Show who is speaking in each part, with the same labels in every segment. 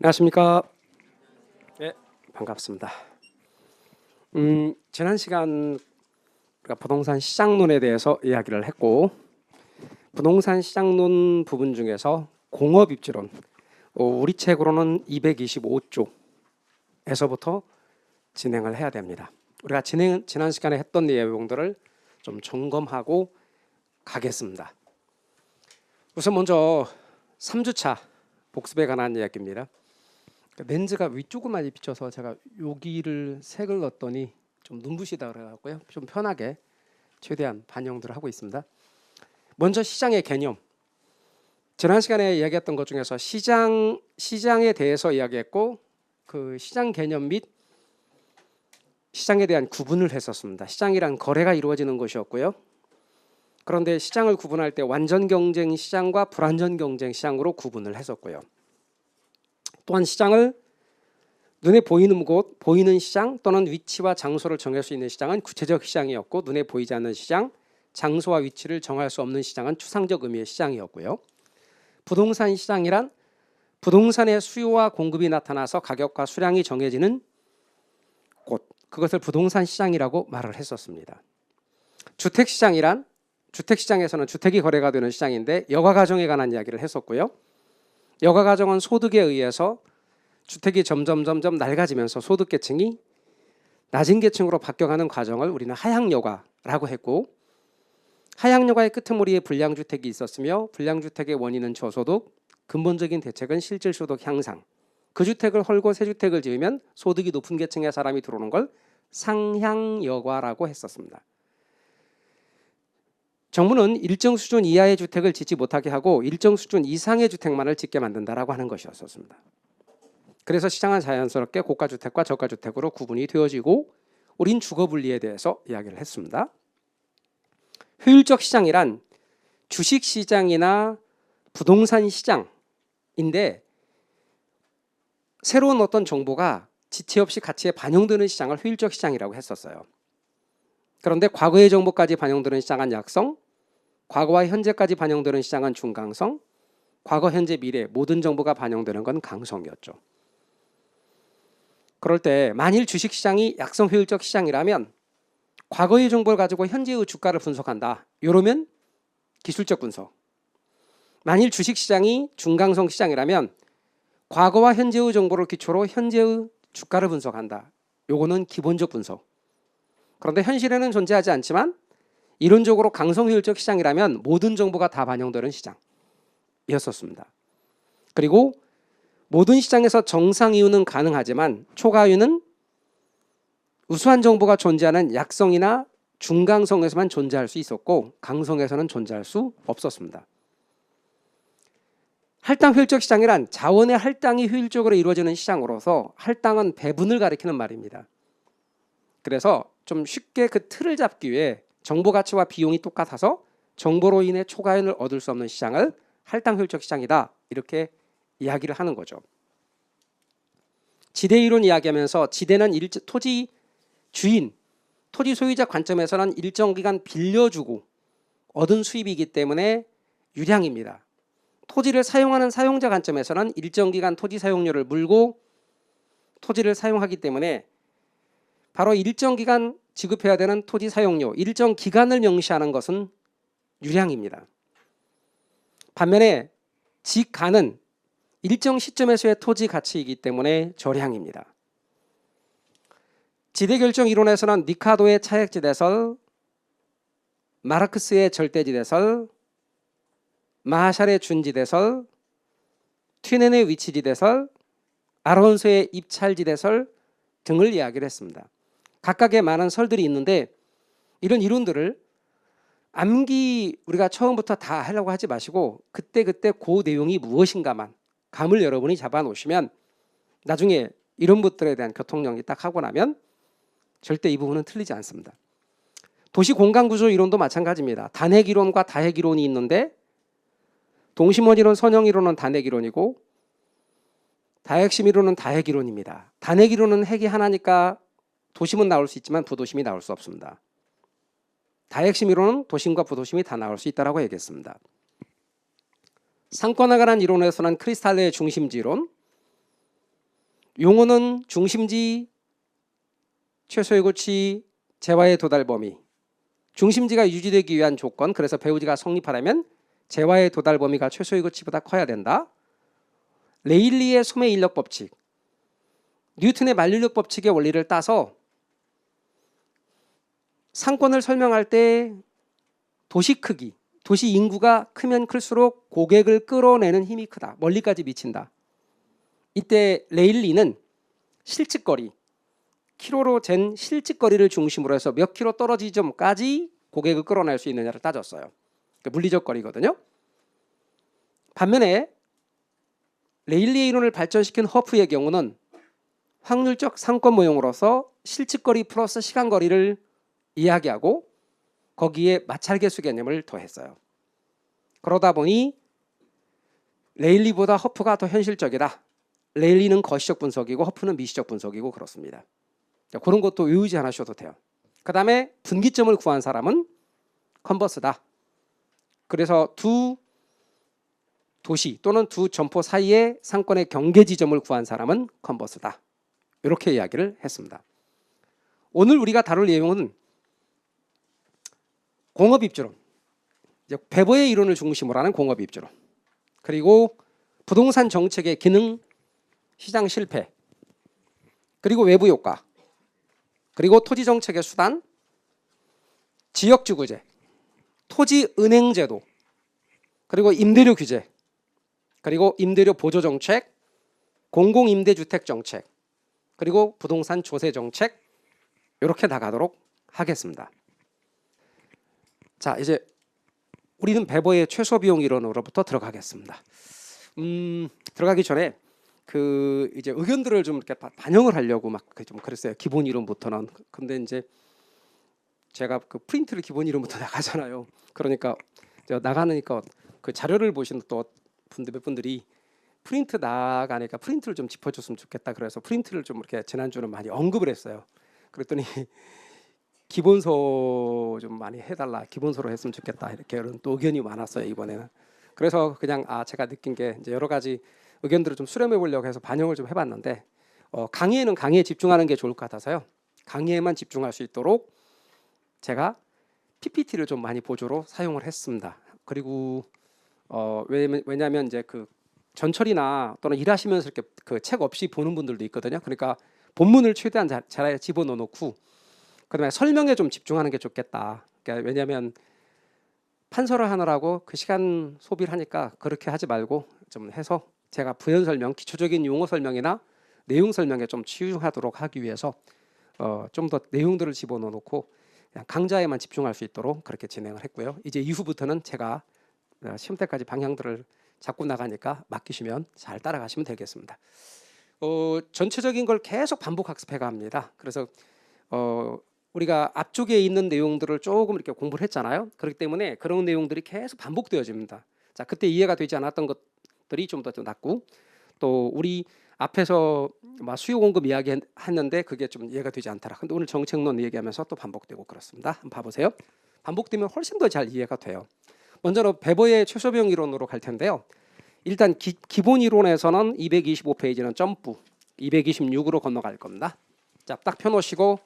Speaker 1: 안녕하십니까? 네, 반갑습니다. 지난 시간 우리가 부동산 시장론에 대해서 이야기를 했고, 부동산 시장론 부분 중에서 공업입지론, 우리 책으로는 225쪽에서부터 진행을 해야 됩니다. 우리가 지난 시간에 했던 내용들을 좀 점검하고 가겠습니다. 우선 먼저 3주차 복습에 관한 이야기입니다. 렌즈가 위쪽을 많이 비쳐서 제가 여기를 색을 넣었더니 좀 눈부시다 그래갖고요. 좀 편하게 최대한 반영들을 하고 있습니다. 먼저 시장의 개념. 지난 시간에 이야기했던 것 중에서 시장에 대해서 이야기했고, 그 시장 개념 및 시장에 대한 구분을 했었습니다. 시장이란 거래가 이루어지는 것이었고요. 그런데 시장을 구분할 때 완전 경쟁 시장과 불완전 경쟁 시장으로 구분을 했었고요. 또한 시장을 눈에 보이는 곳, 보이는 시장 또는 위치와 장소를 정할 수 있는 시장은 구체적 시장이었고, 눈에 보이지 않는 시장, 장소와 위치를 정할 수 없는 시장은 추상적 의미의 시장이었고요. 부동산 시장이란 부동산의 수요와 공급이 나타나서 가격과 수량이 정해지는 곳, 그것을 부동산 시장이라고 말을 했었습니다. 주택시장이란 주택시장에서는 주택이 거래가 되는 시장인데 여가가정에 관한 이야기를 했었고요. 여가가정은 소득에 의해서 주택이 점점 낡아지면서 소득계층이 낮은 계층으로 바뀌어가는 과정을 우리는 하향여가라고 했고, 하향여가의 끄트머리에 불량주택이 있었으며 불량주택의 원인은 저소득, 근본적인 대책은 실질소득 향상. 그 주택을 헐고 새 주택을 지으면 소득이 높은 계층의 사람이 들어오는 걸 상향여가라고 했었습니다. 정부는 일정 수준 이하의 주택을 짓지 못하게 하고 일정 수준 이상의 주택만을 짓게 만든다라고 하는 것이었습니다. 그래서 시장은 자연스럽게 고가주택과 저가주택으로 구분이 되어지고, 우린 주거분리에 대해서 이야기를 했습니다. 효율적 시장이란 주식시장이나 부동산 시장인데 새로운 어떤 정보가 지체 없이 가치에 반영되는 시장을 효율적 시장이라고 했었어요. 그런데 과거의 정보까지 반영되는 시장은 약성, 과거와 현재까지 반영되는 시장은 중강성, 과거, 현재, 미래 모든 정보가 반영되는 건 강성이었죠. 그럴 때 만일 주식시장이 약성 효율적 시장이라면 과거의 정보를 가지고 현재의 주가를 분석한다. 이러면 기술적 분석. 만일 주식시장이 중강성 시장이라면 과거와 현재의 정보를 기초로 현재의 주가를 분석한다. 요거는 기본적 분석. 그런데 현실에는 존재하지 않지만 이론적으로 강성 효율적 시장이라면 모든 정보가 다 반영되는 시장이었었습니다. 그리고 모든 시장에서 정상 이유는 가능하지만 초과이유는 우수한 정보가 존재하는 약성이나 중강성에서만 존재할 수 있었고 강성에서는 존재할 수 없었습니다. 할당 효율적 시장이란 자원의 할당이 효율적으로 이루어지는 시장으로서 할당은 배분을 가리키는 말입니다. 그래서 좀 쉽게 그 틀을 잡기 위해 정보 가치와 비용이 똑같아서 정보로 인해 초과이익을 얻을 수 없는 시장을 할당 효율적 시장이다, 이렇게 이야기를 하는 거죠. 지대 이론 이야기하면서 지대는 토지 주인, 토지 소유자 관점에서는 일정 기간 빌려주고 얻은 수입이기 때문에 유량입니다. 토지를 사용하는 사용자 관점에서는 일정 기간 토지 사용료를 물고 토지를 사용하기 때문에 바로 일정 기간 지급해야 되는 토지 사용료, 일정 기간을 명시하는 것은 유량입니다. 반면에 지가는 일정 시점에서의 토지 가치이기 때문에 저량입니다. 지대결정 이론에서는 리카도의 차액지대설, 마르크스의 절대지대설, 마샬의 준지대설, 튀넨의 위치지대설, 아론소의 입찰지대설 등을 이야기를 했습니다. 각각의 많은 설들이 있는데 이런 이론들을 암기 우리가 처음부터 다 하려고 하지 마시고 그때 그 내용이 무엇인가만 감을 여러분이 잡아놓으시면 나중에 이런 것들에 대한 교통정리 딱 하고 나면 절대 이 부분은 틀리지 않습니다. 도시 공간구조 이론도 마찬가지입니다. 단핵이론과 다핵이론이 있는데 동심원이론, 선형이론은 단핵이론이고 다핵심이론은 다핵이론입니다. 단핵이론은 핵이 하나니까 도심은 나올 수 있지만 부도심이 나올 수 없습니다. 다핵심이론은 도심과 부도심이 다 나올 수 있다고 얘기했습니다. 상권에 관한 이론에서는 크리스탈레의 중심지론, 용어는 중심지, 최소의 고치, 재화의 도달 범위. 중심지가 유지되기 위한 조건, 그래서 배우지가 성립하려면 재화의 도달 범위가 최소의 고치보다 커야 된다. 레일리의 소매 인력 법칙, 뉴턴의 만류력 법칙의 원리를 따서 상권을 설명할 때 도시 크기, 도시 인구가 크면 클수록 고객을 끌어내는 힘이 크다. 멀리까지 미친다. 이때 레일리는 실직거리, 키로로 잰 실직거리를 중심으로 해서 몇 킬로 떨어진 점까지 고객을 끌어낼 수 있느냐를 따졌어요. 그러니까 물리적 거리거든요. 반면에 레일리의 이론을 발전시킨 허프의 경우는 확률적 상권 모형으로서 실직거리 플러스 시간거리를 이야기하고 거기에 마찰계수 개념을 더했어요. 그러다 보니 레일리보다 허프가 더 현실적이다. 레일리는 거시적 분석이고 허프는 미시적 분석이고 그렇습니다. 그런 것도 외우지 않으셔도 돼요. 그 다음에 분기점을 구한 사람은 컨버스다. 그래서 두 도시 또는 두 점포 사이의 상권의 경계 지점을 구한 사람은 컨버스다. 이렇게 이야기를 했습니다. 오늘 우리가 다룰 내용은 공업입주론, 베버의 이론을 중심으로 하는 공업입주론, 그리고 부동산 정책의 기능, 시장 실패, 그리고 외부 효과, 그리고 토지 정책의 수단, 지역주거제, 토지은행제도, 그리고 임대료 규제, 그리고 임대료 보조 정책, 공공임대주택 정책, 그리고 부동산 조세 정책, 이렇게 나가도록 하겠습니다. 자, 이제 우리는 베버의 최소 비용 이론으로부터 들어가겠습니다. 들어가기 전에 그 이제 의견들을 좀 이렇게 반영을 하려고 막 좀 그랬어요. 기본 이론부터는. 근데 이제 제가 그 프린트를 기본 이론부터 나가잖아요. 그러니까 나가니까 그 자료를 보시는 또 몇 분들이 프린트 나가니까 프린트를 좀 짚어줬으면 좋겠다. 그래서 프린트를 좀 이렇게 지난주는 많이 언급을 했어요. 그랬더니 기본서 좀 많이 해달라, 기본서로 했으면 좋겠다, 이렇게 또 의견이 많았어요 이번에는. 그래서 그냥 제가 느낀 게 이제 여러 가지 의견들을 좀 수렴해 보려고 해서 반영을 좀 해봤는데 강의에는 강의에 집중하는 게 좋을 것 같아서요. 강의에만 집중할 수 있도록 제가 PPT를 좀 많이 보조로 사용을 했습니다. 그리고 왜냐하면 이제 그 전철이나 또는 일하시면서 이렇게 그 책 없이 보는 분들도 있거든요. 그러니까 본문을 최대한 잘 집어넣어 놓고 그다음에 설명에 좀 집중하는 게 좋겠다. 그러니까 왜냐하면 판서를 하느라고 그 시간 소비를 하니까 그렇게 하지 말고 좀 해서 제가 부연 설명, 기초적인 용어 설명이나 내용 설명에 좀 치중하도록 하기 위해서 좀 더 내용들을 집어넣어 놓고 그냥 강좌에만 집중할 수 있도록 그렇게 진행을 했고요. 이제 이후부터는 제가 시험 때까지 방향들을 잡고 나가니까 맡기시면 잘 따라가시면 되겠습니다. 전체적인 걸 계속 반복 학습해 갑니다. 그래서 우리가 앞쪽에 있는 내용들을 조금 이렇게 공부를 했잖아요. 그렇기 때문에 그런 내용들이 계속 반복되어집니다. 자, 그때 이해가 되지 않았던 것들이 좀 더 낫고, 또 우리 앞에서 수요 공급 이야기 했는데 그게 좀 이해가 되지 않더라. 근데 오늘 정책론 얘기하면서 또 반복되고 그렇습니다. 한번 봐보세요. 반복되면 훨씬 더 잘 이해가 돼요. 먼저 베버의 최소 비용 이론으로 갈 텐데요. 일단 기본 이론에서는 225페이지는 점프, 226으로 건너갈 겁니다. 자, 딱 펴놓으시고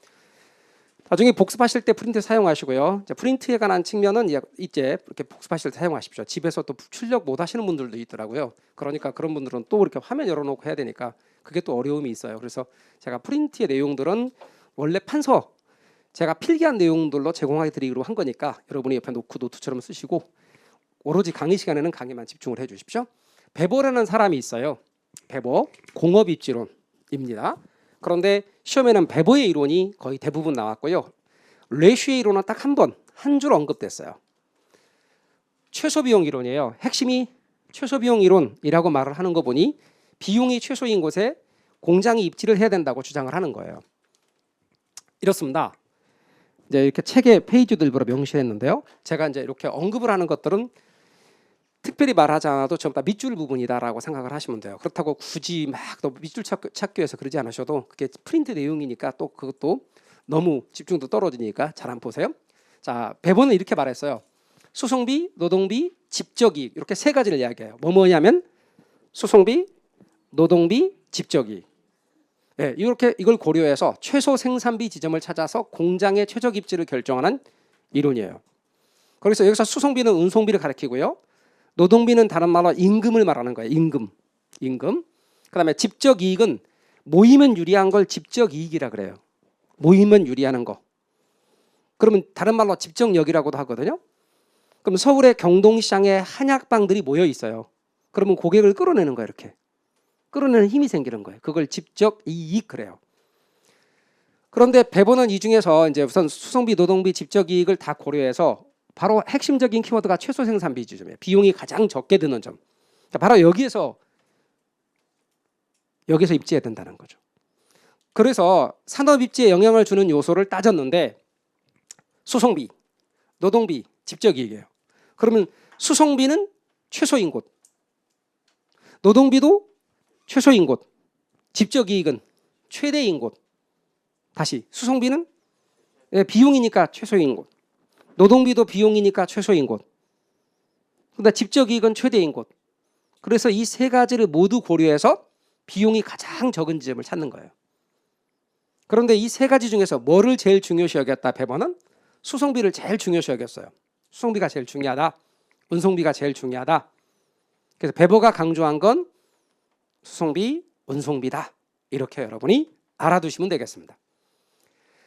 Speaker 1: 나중에 복습하실 때 프린트 사용하시고요. 프린트에 관한 측면은 이제 이렇게 복습하실 때 사용하십시오. 집에서 또 출력 못 하시는 분들도 있더라고요. 그러니까 그런 분들은 또 이렇게 화면 열어놓고 해야 되니까 그게 또 어려움이 있어요. 그래서 제가 프린트의 내용들은 원래 판서 제가 필기한 내용들로 제공해 드리기로 한 거니까 여러분이 옆에 놓고 노트처럼 쓰시고 오로지 강의 시간에는 강의만 집중을 해주십시오. 베버라는 사람이 있어요. 베버 공업입지론입니다. 그런데 시험에는 베버의 이론이 거의 대부분 나왔고요. 레슈의 이론은 딱 한 줄 언급됐어요. 최소비용 이론이에요. 핵심이 최소비용 이론이라고 말을 하는 거 보니 비용이 최소인 곳에 공장이 입지를 해야 된다고 주장을 하는 거예요. 이렇습니다. 이제 이렇게 책의 페이지들부로 명시했는데요. 제가 이제 이렇게 언급을 하는 것들은 특별히 말하지 않아도 전부 다 밑줄 부분이다라고 생각을 하시면 돼요. 그렇다고 굳이 막 또 밑줄 찾기 위해서 그러지 않으셔도 그게 프린트 내용이니까 또 그것도 너무 집중도 떨어지니까 잘 안 보세요. 자, 베버는 이렇게 말했어요. 수송비, 노동비, 집적이익 이렇게 세 가지를 이야기해요. 뭐냐면 수송비, 노동비, 집적이익. 예, 이렇게 이걸 고려해서 최소 생산비 지점을 찾아서 공장의 최적 입지를 결정하는 이론이에요. 그래서 여기서 수송비는 운송비를 가리키고요. 노동비는 다른 말로 임금을 말하는 거예요. 임금. 그다음에 집적 이익은 모이면 유리한 걸 집적 이익이라 그래요. 모이면 유리하는 거. 그러면 다른 말로 집적력이라고도 하거든요. 그럼 서울의 경동시장에 한약방들이 모여 있어요. 그러면 고객을 끌어내는 거예요. 이렇게 끌어내는 힘이 생기는 거예요. 그걸 집적 이익 그래요. 그런데 배번은 이 중에서 이제 우선 수송비, 노동비, 집적 이익을 다 고려해서 바로 핵심적인 키워드가 최소 생산비 지점이에요. 비용이 가장 적게 드는 점. 바로 여기에서 입지해야 된다는 거죠. 그래서 산업 입지에 영향을 주는 요소를 따졌는데 수송비, 노동비, 집적 이익이에요. 그러면 수송비는 최소인 곳, 노동비도 최소인 곳, 집적 이익은 최대인 곳. 다시 수송비는 비용이니까 최소인 곳, 노동비도 비용이니까 최소인 곳, 근데 집적 이익은 최대인 곳. 그래서 이 세 가지를 모두 고려해서 비용이 가장 적은 지점을 찾는 거예요. 그런데 이 세 가지 중에서 뭐를 제일 중요시 여겼다? 배번은 수송비를 제일 중요시 여겼어요. 수송비가 제일 중요하다. 운송비가 제일 중요하다. 그래서 배버가 강조한 건 수송비, 운송비다. 이렇게 여러분이 알아두시면 되겠습니다.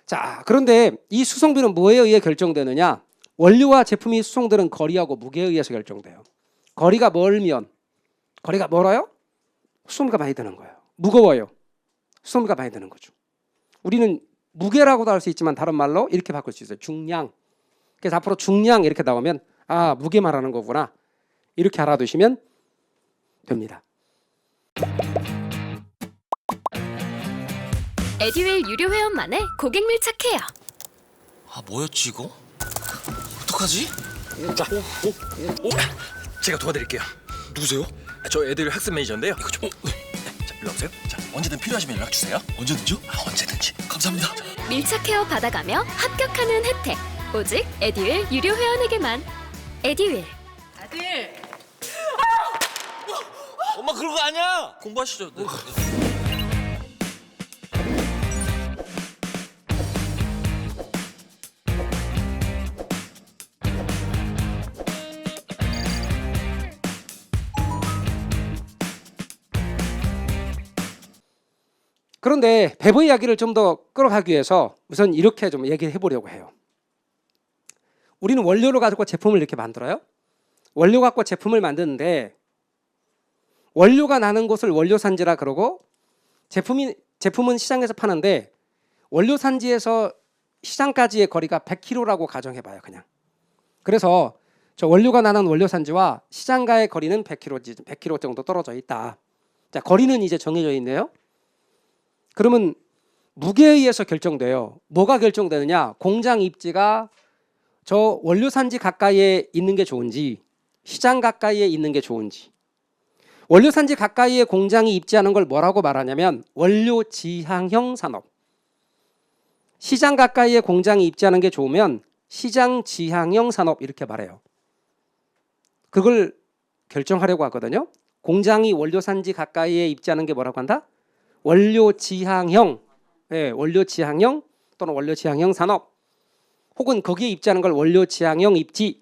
Speaker 1: 자, 그런데 이 수송비는 뭐에 의해 결정되느냐? 원료와 제품이 수송되는 거리하고 무게에 의해서 결정돼요. 거리가 멀면, 거리가 멀어요? 수송비가 많이 드는 거예요. 무거워요. 수송비가 많이 드는 거죠. 우리는 무게라고도 할 수 있지만 다른 말로 이렇게 바꿀 수 있어요. 중량. 그래서 앞으로 중량 이렇게 나오면 아, 무게 말하는 거구나. 이렇게 알아두시면 됩니다.
Speaker 2: 에듀윌 유료 회원만의 고객 밀착해요.
Speaker 3: 아, 뭐였지 이거? 어떡하지? 자, 제가 도와드릴게요. 누구세요? 저 애들 학습 매니저인데요. 이거 좀. 자, 일로 오세요. 자, 언제든 필요하시면 연락 주세요. 언제든지요? 아, 언제든지. 감사합니다.
Speaker 2: 밀착 헤어 받아가며 합격하는 혜택. 오직 에듀윌 유료 회원에게만. 에듀윌.
Speaker 4: 아들,
Speaker 3: 엄마 그런 거 아니야. 공부하시죠. 네.
Speaker 1: 그런데 배버 이야기를 좀 더 끌어가기 위해서 우선 이렇게 좀 얘기해 보려고 해요. 우리는 원료를 가지고 제품을 이렇게 만들어요. 원료 갖고 제품을 만드는데 원료가 나는 곳을 원료산지라 그러고 제품은 시장에서 파는데 원료산지에서 시장까지의 거리가 100km라고 가정해봐요. 그냥. 그래서 저 원료가 나는 원료산지와 시장과의 거리는 100km 정도 떨어져 있다. 자, 거리는 이제 정해져 있네요. 그러면 무게에 의해서 결정돼요. 뭐가 결정되느냐? 공장 입지가 저 원료산지 가까이에 있는 게 좋은지 시장 가까이에 있는 게 좋은지. 원료산지 가까이에 공장이 입지하는 걸 뭐라고 말하냐면 원료 지향형 산업. 시장 가까이에 공장이 입지하는 게 좋으면 시장 지향형 산업 이렇게 말해요. 그걸 결정하려고 하거든요. 공장이 원료산지 가까이에 입지하는 게 뭐라고 한다? 원료 지향형, 원료 지향형 또는 원료 지향형 산업, 혹은 거기에 입지하는 걸 원료 지향형 입지.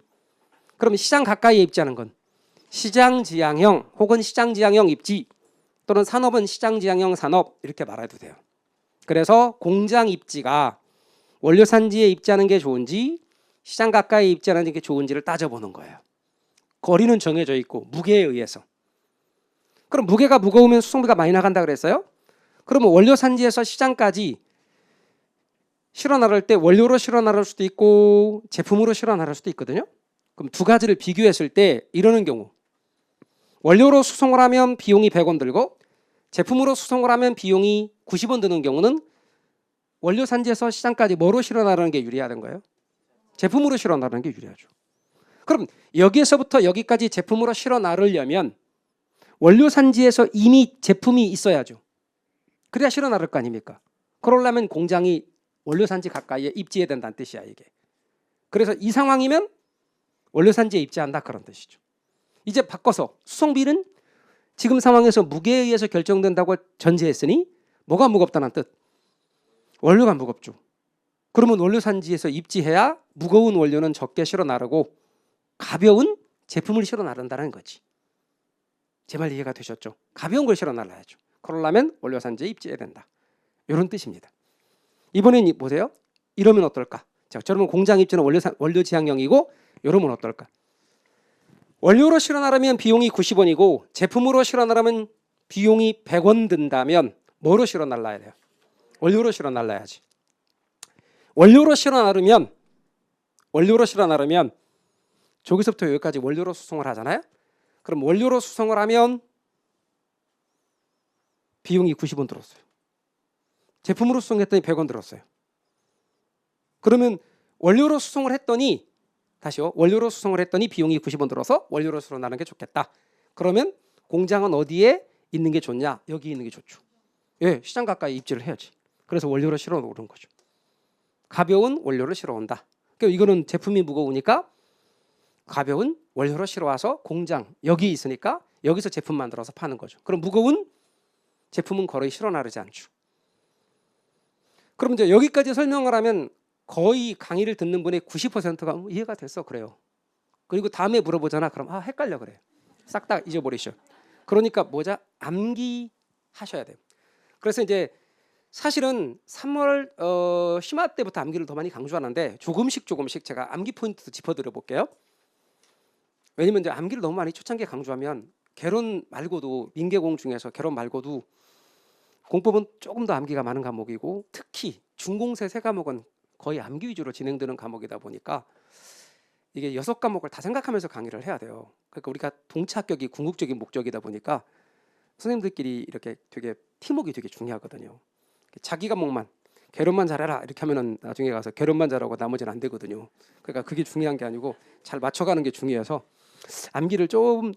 Speaker 1: 그러면 시장 가까이에 입지하는 건 시장 지향형 혹은 시장 지향형 입지 또는 산업은 시장 지향형 산업 이렇게 말해도 돼요. 그래서 공장 입지가 원료 산지에 입지하는 게 좋은지 시장 가까이에 입지하는 게 좋은지를 따져보는 거예요. 거리는 정해져 있고 무게에 의해서. 그럼 무게가 무거우면 수송비가 많이 나간다 그랬어요? 그러면 원료 산지에서 시장까지 실어 나를 때 원료로 실어 나를 수도 있고 제품으로 실어 나를 수도 있거든요. 그럼 두 가지를 비교했을 때 이러는 경우 원료로 수송을 하면 비용이 100원 들고 제품으로 수송을 하면 비용이 90원 드는 경우는 원료 산지에서 시장까지 뭐로 실어 나르는 게 유리하던 거예요? 제품으로 실어 나르는 게 유리하죠. 그럼 여기에서부터 여기까지 제품으로 실어 나르려면 원료 산지에서 이미 제품이 있어야죠. 그래야 실어 나를 거 아닙니까? 그러려면 공장이 원료 산지 가까이에 입지해야 된다는 뜻이야 이게. 그래서 이 상황이면 원료 산지에 입지한다 그런 뜻이죠. 이제 바꿔서 수송비는 지금 상황에서 무게에 의해서 결정된다고 전제했으니 뭐가 무겁다는 뜻? 원료가 무겁죠. 그러면 원료 산지에서 입지해야 무거운 원료는 적게 실어 나르고 가벼운 제품을 실어 나른다는 거지. 제 말 이해가 되셨죠? 가벼운 걸 실어 날라야죠. 그러려면 원료 산지에 입지해야 된다. 이런 뜻입니다. 이번엔 보세요. 이러면 어떨까? 자, 저러면 공장 입지는 원료 지향형이고 이러면 어떨까? 원료로 실어 나르면 비용이 90원이고 제품으로 실어 나르면 비용이 100원 든다면 뭐로 실어 날라야 돼요? 원료로 실어 날라야지. 원료로 실어 나르면 저기서부터 여기까지 원료로 수송을 하잖아요. 그럼 원료로 수송을 하면 비용이 90원 들었어요. 제품으로 수송했더니 100원 들었어요. 그러면 원료로 수송을 했더니 다시요. 원료로 수송을 했더니 비용이 90원 들어서 원료로 수송 나는 게 좋겠다. 그러면 공장은 어디에 있는 게 좋냐? 여기 있는 게 좋죠. 예, 시장 가까이 입지를 해야지. 그래서 원료로 실어 오는 거죠. 가벼운 원료를 실어 온다. 그러니까 이거는 제품이 무거우니까 가벼운 원료로 실어 와서 공장 여기 있으니까 여기서 제품 만들어서 파는 거죠. 그럼 무거운 제품은 거의 실어 나르지 않죠. 그럼 이제 여기까지 설명을 하면 거의 강의를 듣는 분의 90%가 이해가 됐어 그래요. 그리고 다음에 물어보잖아. 그럼 헷갈려 그래요. 싹 다 잊어버리셔. 그러니까 뭐자 암기하셔야 돼요. 그래서 이제 사실은 3월 심화 때부터 암기를 더 많이 강조하는데 조금씩 제가 암기 포인트 짚어드려 볼게요. 왜냐면 이제 암기를 너무 많이 초창기에 강조하면 개론 말고도 민계공 중에서 개론 말고도 공법은 조금 더 암기가 많은 과목이고 특히 중공세 세 과목은 거의 암기 위주로 진행되는 과목이다 보니까 이게 6과목을 다 생각하면서 강의를 해야 돼요. 그러니까 우리가 동체 합격이 궁극적인 목적이다 보니까 선생님들끼리 이렇게 되게 팀워크가 되게 중요하거든요. 자기 과목만 개론만 잘해라 이렇게 하면은 나중에 가서 개론만 잘하고 나머지는 안 되거든요. 그러니까 그게 중요한 게 아니고 잘 맞춰가는 게 중요해서 암기를 좀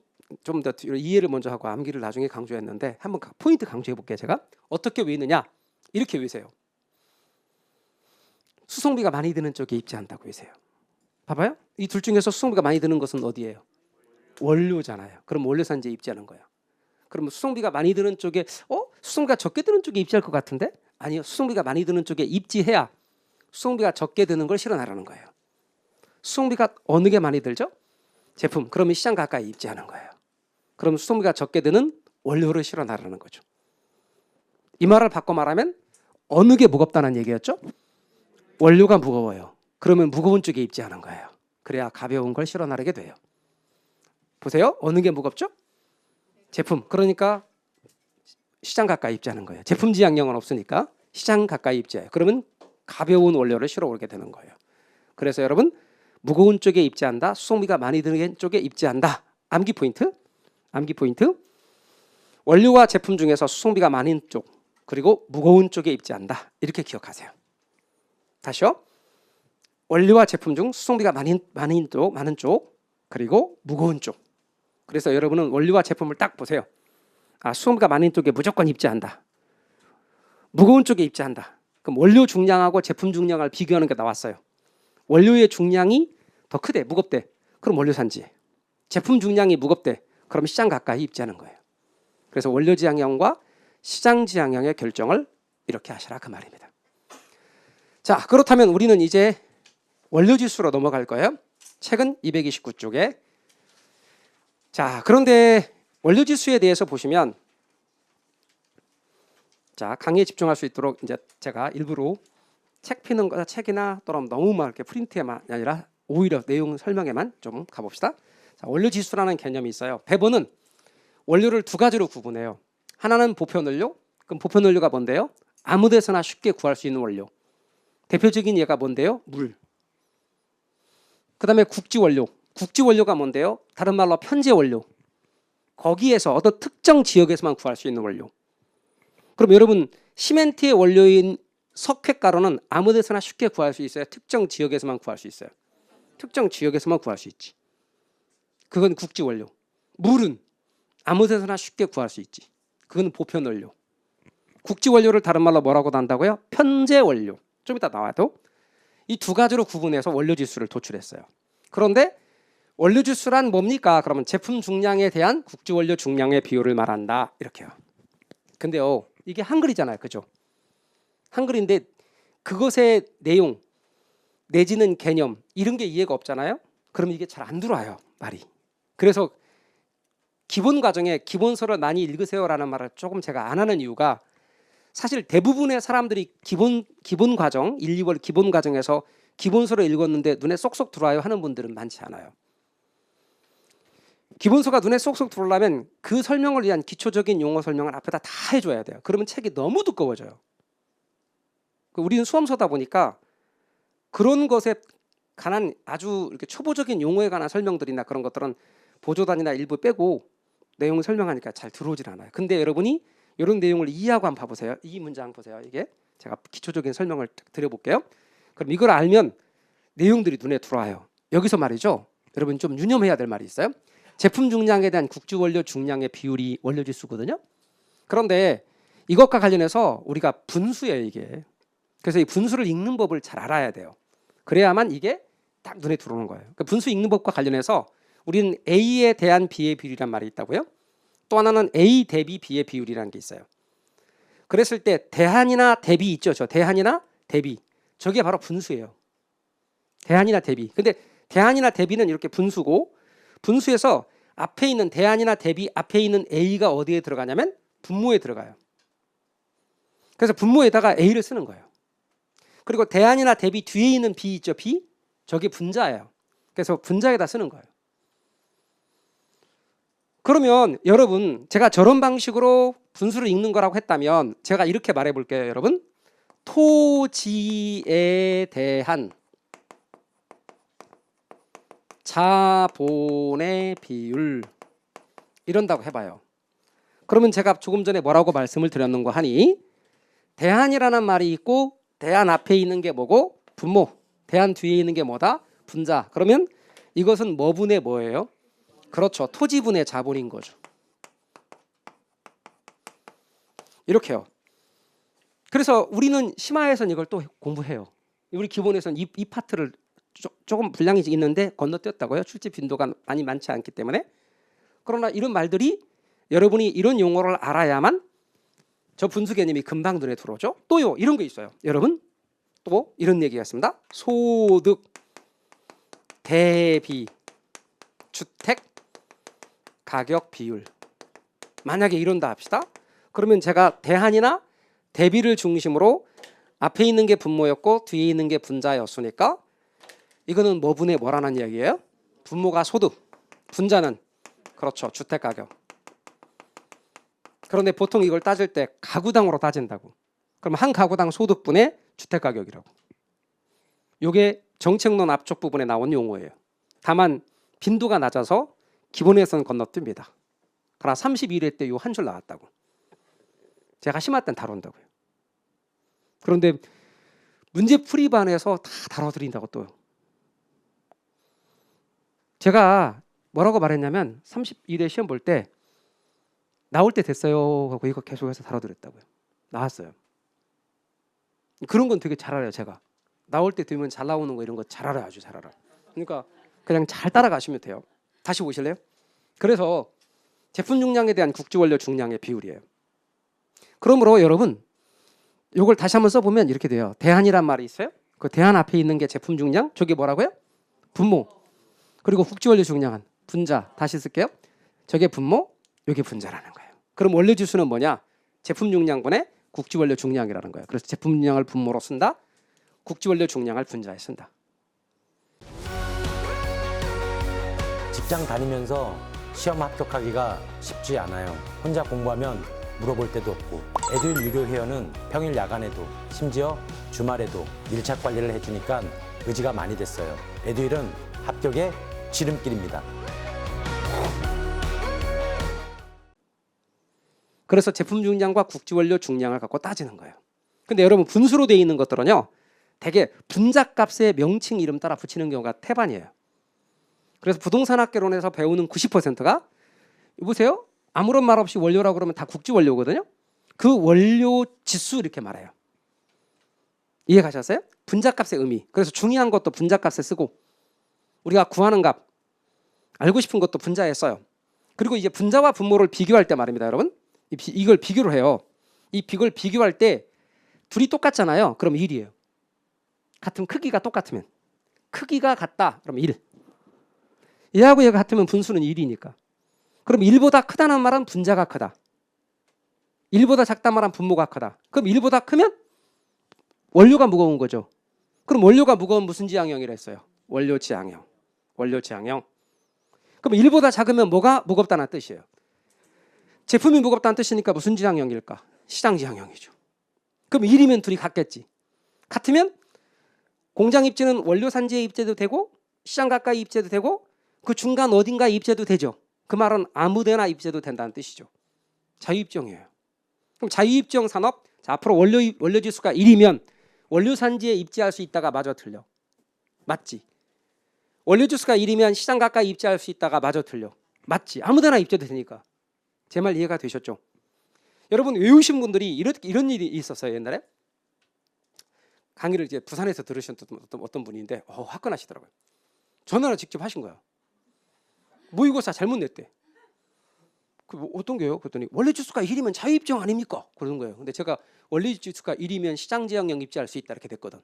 Speaker 1: 더 이해를 먼저 하고 암기를 나중에 강조했는데 한번 포인트 강조해 볼게요. 제가 어떻게 외우느냐 이렇게 외우세요. 수송비가 많이 드는 쪽에 입지한다고 외우세요. 봐봐요. 이 둘 중에서 수송비가 많이 드는 것은 어디예요? 원료잖아요. 그럼 원료산지에 입지하는 거예요. 그러면 수송비가 많이 드는 쪽에 수송비가 적게 드는 쪽에 입지할 것 같은데? 아니요. 수송비가 많이 드는 쪽에 입지해야 수송비가 적게 드는 걸 실어 나르는 거예요. 수송비가 어느 게 많이 들죠? 제품. 그러면 시장 가까이 입지하는 거예요. 그럼 수송비가 적게 드는 원료를 실어 나르는 거죠. 이 말을 바꿔 말하면 어느 게 무겁다는 얘기였죠? 원료가 무거워요. 그러면 무거운 쪽에 입지하는 거예요. 그래야 가벼운 걸 실어 나르게 돼요. 보세요. 어느 게 무겁죠? 제품. 그러니까 시장 가까이 입지하는 거예요. 제품 지향령은 없으니까 시장 가까이 입지해요. 그러면 가벼운 원료를 실어 오게 되는 거예요. 그래서 여러분 무거운 쪽에 입지한다. 수송비가 많이 드는 쪽에 입지한다. 암기 포인트. 원료와 제품 중에서 수송비가 많은 쪽 그리고 무거운 쪽에 입지한다. 이렇게 기억하세요. 다시요. 원료와 제품 중 수송비가 많은 쪽 그리고 무거운 쪽. 그래서 여러분은 원료와 제품을 딱 보세요. 수송비가 많은 쪽에 무조건 입지한다. 무거운 쪽에 입지한다. 그럼 원료 중량하고 제품 중량을 비교하는 게 나왔어요. 원료의 중량이 더 크대, 무겁대. 그럼 원료 산지에. 제품 중량이 무겁대. 그럼 시장 가까이 입지하는 거예요. 그래서 원료 지향형과 시장 지향형의 결정을 이렇게 하시라 그 말입니다. 자, 그렇다면 우리는 이제 원료 지수로 넘어갈 거예요. 책은 229쪽에. 자, 그런데 원료 지수에 대해서 보시면 자, 강의에 집중할 수 있도록 이제 제가 일부러 책 피는 거 책이나 또는 너무 막 이렇게 프린트에만 아니라 오히려 내용 설명에만 좀 가봅시다. 자, 원료 지수라는 개념이 있어요. 배번은 원료를 두 가지로 구분해요. 하나는 보편 원료. 그럼 보편 원료가 뭔데요? 아무 데서나 쉽게 구할 수 있는 원료. 대표적인 예가 뭔데요? 물. 그다음에 국지 원료. 국지 원료가 뭔데요? 다른 말로 편제 원료. 거기에서 어떤 특정 지역에서만 구할 수 있는 원료. 그럼 여러분 시멘트의 원료인 석회가루는 아무 데서나 쉽게 구할 수 있어요? 특정 지역에서만 구할 수 있어요? 특정 지역에서만 구할 수 있지. 그건 국지 원료. 물은 아무 데서나 쉽게 구할 수 있지. 그건 보편 원료. 국지 원료를 다른 말로 뭐라고 한다고요? 편제 원료. 좀 이따 나와도 이 두 가지로 구분해서 원료 지수를 도출했어요. 그런데 원료 지수란 뭡니까? 그러면 제품 중량에 대한 국지 원료 중량의 비율을 말한다. 이렇게요. 근데요. 이게 한글이잖아요. 그죠? 한글인데 그것의 내용 내지는 개념 이런 게 이해가 없잖아요. 그럼 이게 잘 안 들어와요. 말이. 그래서 기본 과정에 기본서를 많이 읽으세요라는 말을 조금 제가 안 하는 이유가 사실 대부분의 사람들이 기본 과정 1, 2월 기본 과정에서 기본서를 읽었는데 눈에 쏙쏙 들어와요 하는 분들은 많지 않아요. 기본서가 눈에 쏙쏙 들어오려면 그 설명을 위한 기초적인 용어 설명을 앞에다 다 해줘야 돼요. 그러면 책이 너무 두꺼워져요. 우리는 수험서다 보니까 그런 것에 관한 아주 이렇게 초보적인 용어에 관한 설명들이나 그런 것들은 보조단이나 일부 빼고 내용을 설명하니까 잘 들어오질 않아요. 근데 여러분이 이런 내용을 이해하고 한번 봐보세요. 이 문장 보세요. 이게 제가 기초적인 설명을 드려볼게요. 그럼 이걸 알면 내용들이 눈에 들어와요. 여기서 말이죠. 여러분 좀 유념해야 될 말이 있어요. 제품 중량에 대한 국주 원료 중량의 비율이 원료지수거든요. 그런데 이것과 관련해서 우리가 분수예요, 이게. 그래서 이 분수를 읽는 법을 잘 알아야 돼요. 그래야만 이게 딱 눈에 들어오는 거예요. 그러니까 분수 읽는 법과 관련해서 우리는 A에 대한 B의 비율이란 말이 있다고요. 또 하나는 A 대비 B의 비율이라는 게 있어요. 그랬을 때 대한이나 대비 있죠. 저 대한이나 대비. 저게 바로 분수예요. 대한이나 대비. 근데 대한이나 대비는 이렇게 분수고 분수에서 앞에 있는 대한이나 대비 앞에 있는 A가 어디에 들어가냐면 분모에 들어가요. 그래서 분모에다가 A를 쓰는 거예요. 그리고 대한이나 대비 뒤에 있는 B 있죠. B. 저게 분자예요. 그래서 분자에다 쓰는 거예요. 그러면 여러분 제가 저런 방식으로 분수를 읽는 거라고 했다면 제가 이렇게 말해 볼게요. 여러분 토지에 대한 자본의 비율 이런다고 해봐요. 그러면 제가 조금 전에 뭐라고 말씀을 드렸는가 하니 대한이라는 말이 있고 대한 앞에 있는 게 뭐고 분모 대한 뒤에 있는 게 뭐다? 분자. 그러면 이것은 뭐분의 뭐예요? 그렇죠. 토지분의 자본인 거죠. 이렇게요. 그래서 우리는 심화에서는 이걸 또 공부해요. 우리 기본에서는 이 파트를 조금 분량이 있는데 건너뛰었다고요. 출제 빈도가 많지 않기 때문에. 그러나 이런 말들이 여러분이 이런 용어를 알아야만 저 분수 개념이 금방 눈에 들어오죠. 또요. 이런 게 있어요. 여러분 또 이런 얘기가 있습니다. 소득 대비 주택 가격 비율. 만약에 이런다 합시다. 그러면 제가 대한이나 대비를 중심으로 앞에 있는 게 분모였고 뒤에 있는 게 분자였으니까 이거는 뭐분의 뭐라는 이야기예요? 분모가 소득, 분자는 그렇죠. 주택 가격. 그런데 보통 이걸 따질 때 가구당으로 따진다고. 그럼 한 가구당 소득분의 주택 가격이라고. 이게 정책론 앞쪽 부분에 나온 용어예요. 다만 빈도가 낮아서 기본에서는 건너뜁니다. 그러나 31회 때 요 한 줄 나왔다고. 제가 심화 때는 다룬다고요. 그런데 문제 풀이반에서 다 다뤄드린다고 또. 제가 뭐라고 말했냐면 31회 시험 볼 때 나올 때 됐어요 하고 이거 계속해서 다뤄드렸다고요. 나왔어요. 그런 건 되게 잘 알아요. 제가 나올 때 되면 잘 나오는 거 이런 거 잘 알아요. 아주 잘 알아요. 그러니까 그냥 잘 따라가시면 돼요. 다시 보실래요? 그래서 제품 중량에 대한 국주 원료 중량의 비율이에요. 그러므로 여러분 이걸 다시 한번 써보면 이렇게 돼요. 대한이란 말이 있어요. 그 대한 앞에 있는 게 제품 중량. 저게 뭐라고요? 분모. 그리고 국주 원료 중량은 분자. 다시 쓸게요. 저게 분모, 이게 분자라는 거예요. 그럼 원료 지수는 뭐냐? 제품 중량분의 국주 원료 중량이라는 거예요. 그래서 제품 중량을 분모로 쓴다. 국주 원료 중량을 분자에 쓴다.
Speaker 4: 직장 다니면서 시험 합격하기가 쉽지 않아요. 혼자 공부하면 물어볼 데도 없고 에듀윌 유료 회원은 평일 야간에도 심지어 주말에도 밀착 관리를 해주니까 의지가 많이 됐어요. 에듀윌은 합격의 지름길입니다.
Speaker 1: 그래서 제품 중량과 국주 원료 중량을 갖고 따지는 거예요. 근데 여러분 분수로 되어 있는 것들은요. 대개 분자값의 명칭 이름 따라 붙이는 경우가 태반이에요. 그래서 부동산학개론에서 배우는 90%가 보세요. 아무런 말 없이 원료라고 그러면 다 국주 원료거든요. 그 원료 지수 이렇게 말해요. 이해 가셨어요? 분자값의 의미. 그래서 중요한 것도 분자값에 쓰고 우리가 구하는 값 알고 싶은 것도 분자에 써요. 그리고 이제 분자와 분모를 비교할 때 말입니다, 여러분. 이걸 비교를 해요. 이걸 비교할 때 둘이 똑같잖아요. 그럼 1이에요. 같은 크기가 똑같으면. 크기가 같다. 그럼 1. 얘하고 얘가 같으면 분수는 1이니까. 그럼 1보다 크다는 말은 분자가 크다. 1보다 작다 말은 분모가 크다. 그럼 1보다 크면 원료가 무거운 거죠. 그럼 원료가 무거운 무슨 지향형이라 했어요? 원료 지향형. 원료 지향형. 그럼 1보다 작으면 뭐가 무겁다는 뜻이에요? 제품이 무겁다는 뜻이니까 무슨 지향형일까? 시장 지향형이죠. 그럼 1이면 둘이 같겠지. 같으면 공장 입지는 원료 산지에 입지도 되고 시장 가까이 입지도 되고 그 중간 어딘가에 입지도 되죠. 그 말은 아무데나 입지도 된다는 뜻이죠. 자유입지형이에요. 그럼 자유입지형 산업, 자, 앞으로 원료 지수가 1이면 원료 산지에 입지할 수 있다가 마저 틀려. 맞지? 원료 지수가 1이면 시장 가까이 입지할 수 있다가 마저 틀려. 맞지? 아무데나 입지도 되니까. 제 말 이해가 되셨죠? 여러분 외우신 분들이 이런 일이 있었어요. 옛날에 강의를 이제 부산에서 들으셨던 어떤 분인데 화끈하시더라고요. 전화를 직접 하신 거야. 모의고사 잘못 냈대. 어떤 게요? 그랬더니 원료 지수가 1이면 자유입지형 아닙니까? 그러는 거예요. 근데 제가 원료 지수가 1이면 시장지향형 입지할 수 있다 이렇게 됐거든.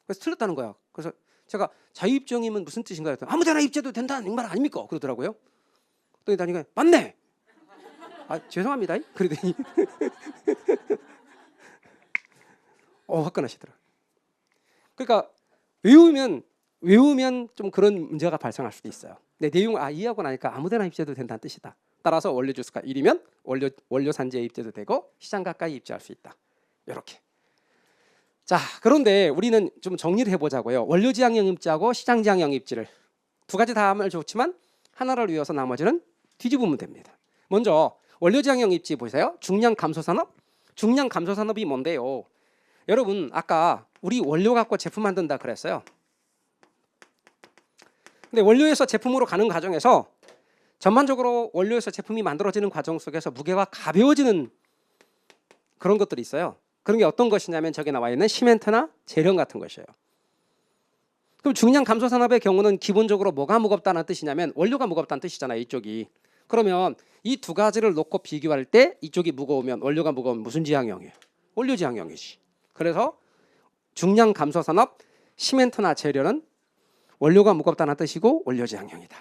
Speaker 1: 그래서 틀렸다는 거야. 그래서 제가 자유입지형이면 무슨 뜻인가 했더니 아무데나 입지해도 된다는 말 아닙니까? 그러더라고요. 그랬더니 나니까 맞네. 죄송합니다. 그러더니 화끈하시더라. 그러니까 외우면 좀 그런 문제가 발생할 수도 있어요. 근데 내용을 이해하고 나니까 아무데나 입지해도 된다는 뜻이다. 따라서 원료 지수가 1이면 원료 산지에 입지도 되고 시장 가까이 입지할 수 있다. 이렇게. 자, 그런데 우리는 좀 정리를 해보자고요. 원료 지향형 입지하고 시장 지향형 입지를 두 가지 다 하면 좋지만 하나를 외워서 나머지는 뒤집으면 됩니다. 먼저 원료 지향형 입지 보세요. 중량 감소 산업. 중량 감소 산업이 뭔데요? 여러분 아까 우리 원료 갖고 제품 만든다 그랬어요. 근데 원료에서 제품으로 가는 과정에서 전반적으로 원료에서 제품이 만들어지는 과정 속에서 무게가 가벼워지는 그런 것들이 있어요. 그런 게 어떤 것이냐면 저기 나와 있는 시멘트나 재련 같은 것이에요. 그럼 중량 감소 산업의 경우는 기본적으로 뭐가 무겁다는 뜻이냐면 원료가 무겁다는 뜻이잖아요. 이쪽이. 그러면 이 두 가지를 놓고 비교할 때 이쪽이 무거우면 원료가 무거우면 무슨 지향형이에요? 원료 지향형이지. 그래서 중량 감소 산업 시멘트나 재련은 원료가 무겁다는 뜻이고 원료 지향형이다.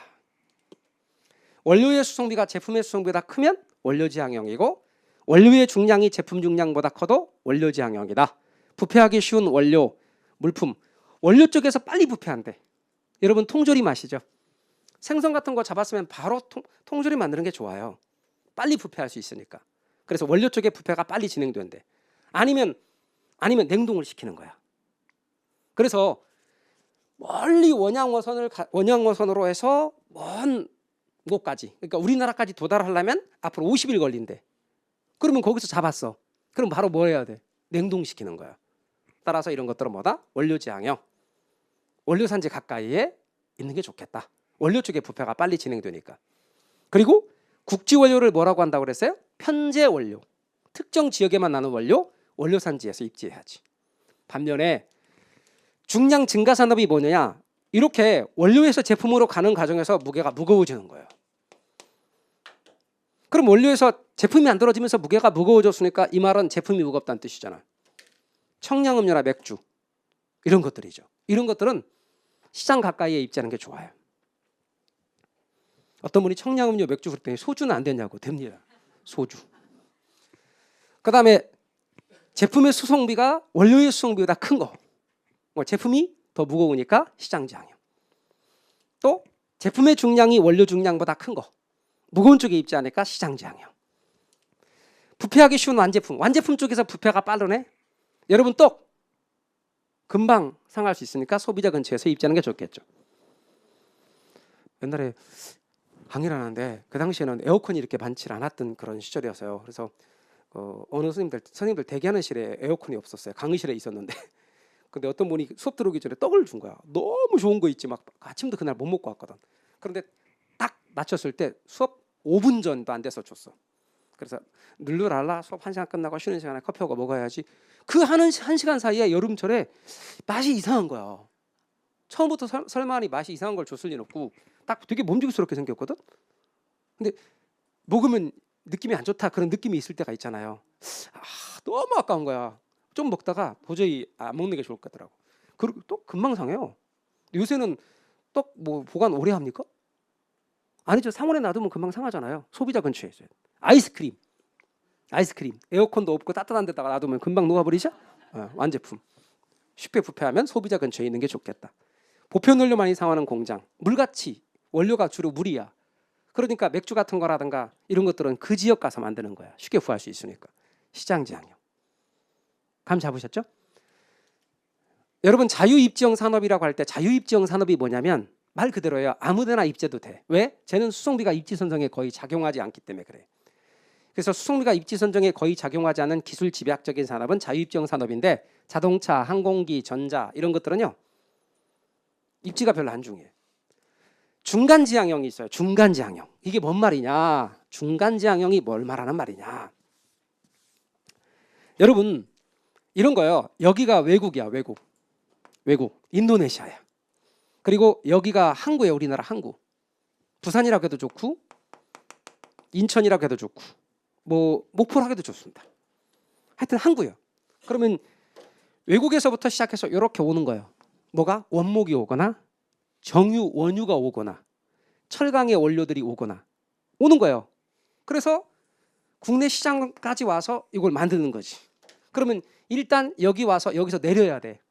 Speaker 1: 원료의 수송비가 제품의 수송비보다 크면 원료 지향형이고 원료의 중량이 제품 중량보다 커도 원료 지향형이다. 부패하기 쉬운 원료, 물품. 원료 쪽에서 빨리 부패한대. 여러분 통조림 아시죠? 생선 같은 거 잡았으면 바로 통조림 만드는 게 좋아요. 빨리 부패할 수 있으니까. 그래서 원료 쪽에 부패가 빨리 진행된대. 아니면 냉동을 시키는 거야. 그래서 멀리 원양어선으로 해서 먼 곳까지, 그러니까 우리나라까지 도달하려면 앞으로 50일 걸린대. 그러면 거기서 잡았어. 그럼 바로 뭐 해야 돼? 냉동시키는 거야. 따라서 이런 것들은 뭐다? 원료 지향형. 원료 산지 가까이에 있는 게 좋겠다. 원료 쪽에 부패가 빨리 진행되니까. 그리고 국지 원료를 뭐라고 한다고 그랬어요? 편제 원료. 특정 지역에만 나는 원료 산지에서 입지해야지. 반면에 중량 증가 산업이 뭐냐? 이렇게 원료에서 제품으로 가는 과정에서 무게가 무거워지는 거예요. 그럼 원료에서 제품이 만들어지면서 무게가 무거워졌으니까 이 말은 제품이 무겁다는 뜻이잖아. 청량음료나 맥주 이런 것들이죠. 이런 것들은 시장 가까이에 입지하는 게 좋아요. 어떤 분이 청량음료 맥주 그랬더니 소주는 안 되냐고. 됩니다. 소주. 그 다음에 제품의 수송비가 원료의 수송비보다 큰 거. 제품이 더 무거우니까 시장 지향형. 또 제품의 중량이 원료 중량보다 큰 거. 무거운 쪽에 입지하니까 시장 지향형. 부패하기 쉬운 완제품. 완제품 쪽에서 부패가 빠르네. 여러분 떡 금방 상할 수 있으니까 소비자 근처에서 입지하는 게 좋겠죠. 옛날에 강의를 하는데 그 당시에는 에어컨이 이렇게 많지 않았던 그런 시절이었어요. 그래서 어느 선생님들 대기하는 실에 에어컨이 없었어요. 강의실에 있었는데 근데 어떤 분이 수업 들어오기 전에 떡을 준 거야. 너무 좋은 거 있지. 막 아침도 그날 못 먹고 왔거든. 그런데 딱 맞췄을 때 수업 5분 전도 안 돼서 줬어. 그래서 늘르랄라 수업 1시간 끝나고 쉬는 시간에 커피하고 먹어야지. 그 하는 1시간 사이에 여름철에 맛이 이상한 거야. 처음부터 설마니 맛이 이상한 걸 줬을 리는 없고 딱 되게 몸지기스럽게 생겼거든. 근데 먹으면 느낌이 안 좋다 그런 느낌이 있을 때가 있잖아요. 너무 아까운 거야. 좀 먹다가 도저히 안 먹는 게 좋을 것 같더라고. 그리고 또 금방 상해요. 요새는 떡 뭐 보관 오래 합니까? 아니죠. 상온에 놔두면 금방 상하잖아요. 소비자 근처에 있어요. 아이스크림 에어컨도 없고 따뜻한 데다가 놔두면 금방 녹아버리죠. 완제품 쉽게 부패하면 소비자 근처에 있는 게 좋겠다. 보편원료 많이 사용하는 공장, 물같이 원료가 주로 물이야. 그러니까 맥주 같은 거라든가 이런 것들은 그 지역 가서 만드는 거야. 쉽게 구할 수 있으니까. 시장지향형. 감 잡으셨죠? 여러분 자유입지형 산업이라고 할 때 자유입지형 산업이 뭐냐면 말 그대로예요. 아무데나 입지해도 돼. 왜? 쟤는 수송비가 입지 선정에 거의 작용하지 않기 때문에 그래. 그래서 수송비가 입지 선정에 거의 작용하지 않은 기술 집약적인 산업은 자유입지형 산업인데 자동차, 항공기, 전자 이런 것들은요. 입지가 별로 안 중요해요. 중간지향형이 있어요. 중간지향형. 이게 뭔 말이냐? 중간지향형이 뭘 말하는 말이냐? 여러분 이런 거요. 여기가 외국이야. 외국. 인도네시아야. 그리고 여기가 항구예요. 우리나라 항구. 부산이라고 해도 좋고 인천이라고 해도 좋고 뭐 목포라고 해도 좋습니다. 하여튼 항구예요. 그러면 외국에서부터 시작해서 이렇게 오는 거예요. 뭐가? 원목이 오거나 정유, 원유가 오거나 철강의 원료들이 오거나 오는 거예요. 그래서 국내 시장까지 와서 이걸 만드는 거지. 그러면 일단 여기 와서 여기서 내려야 돼.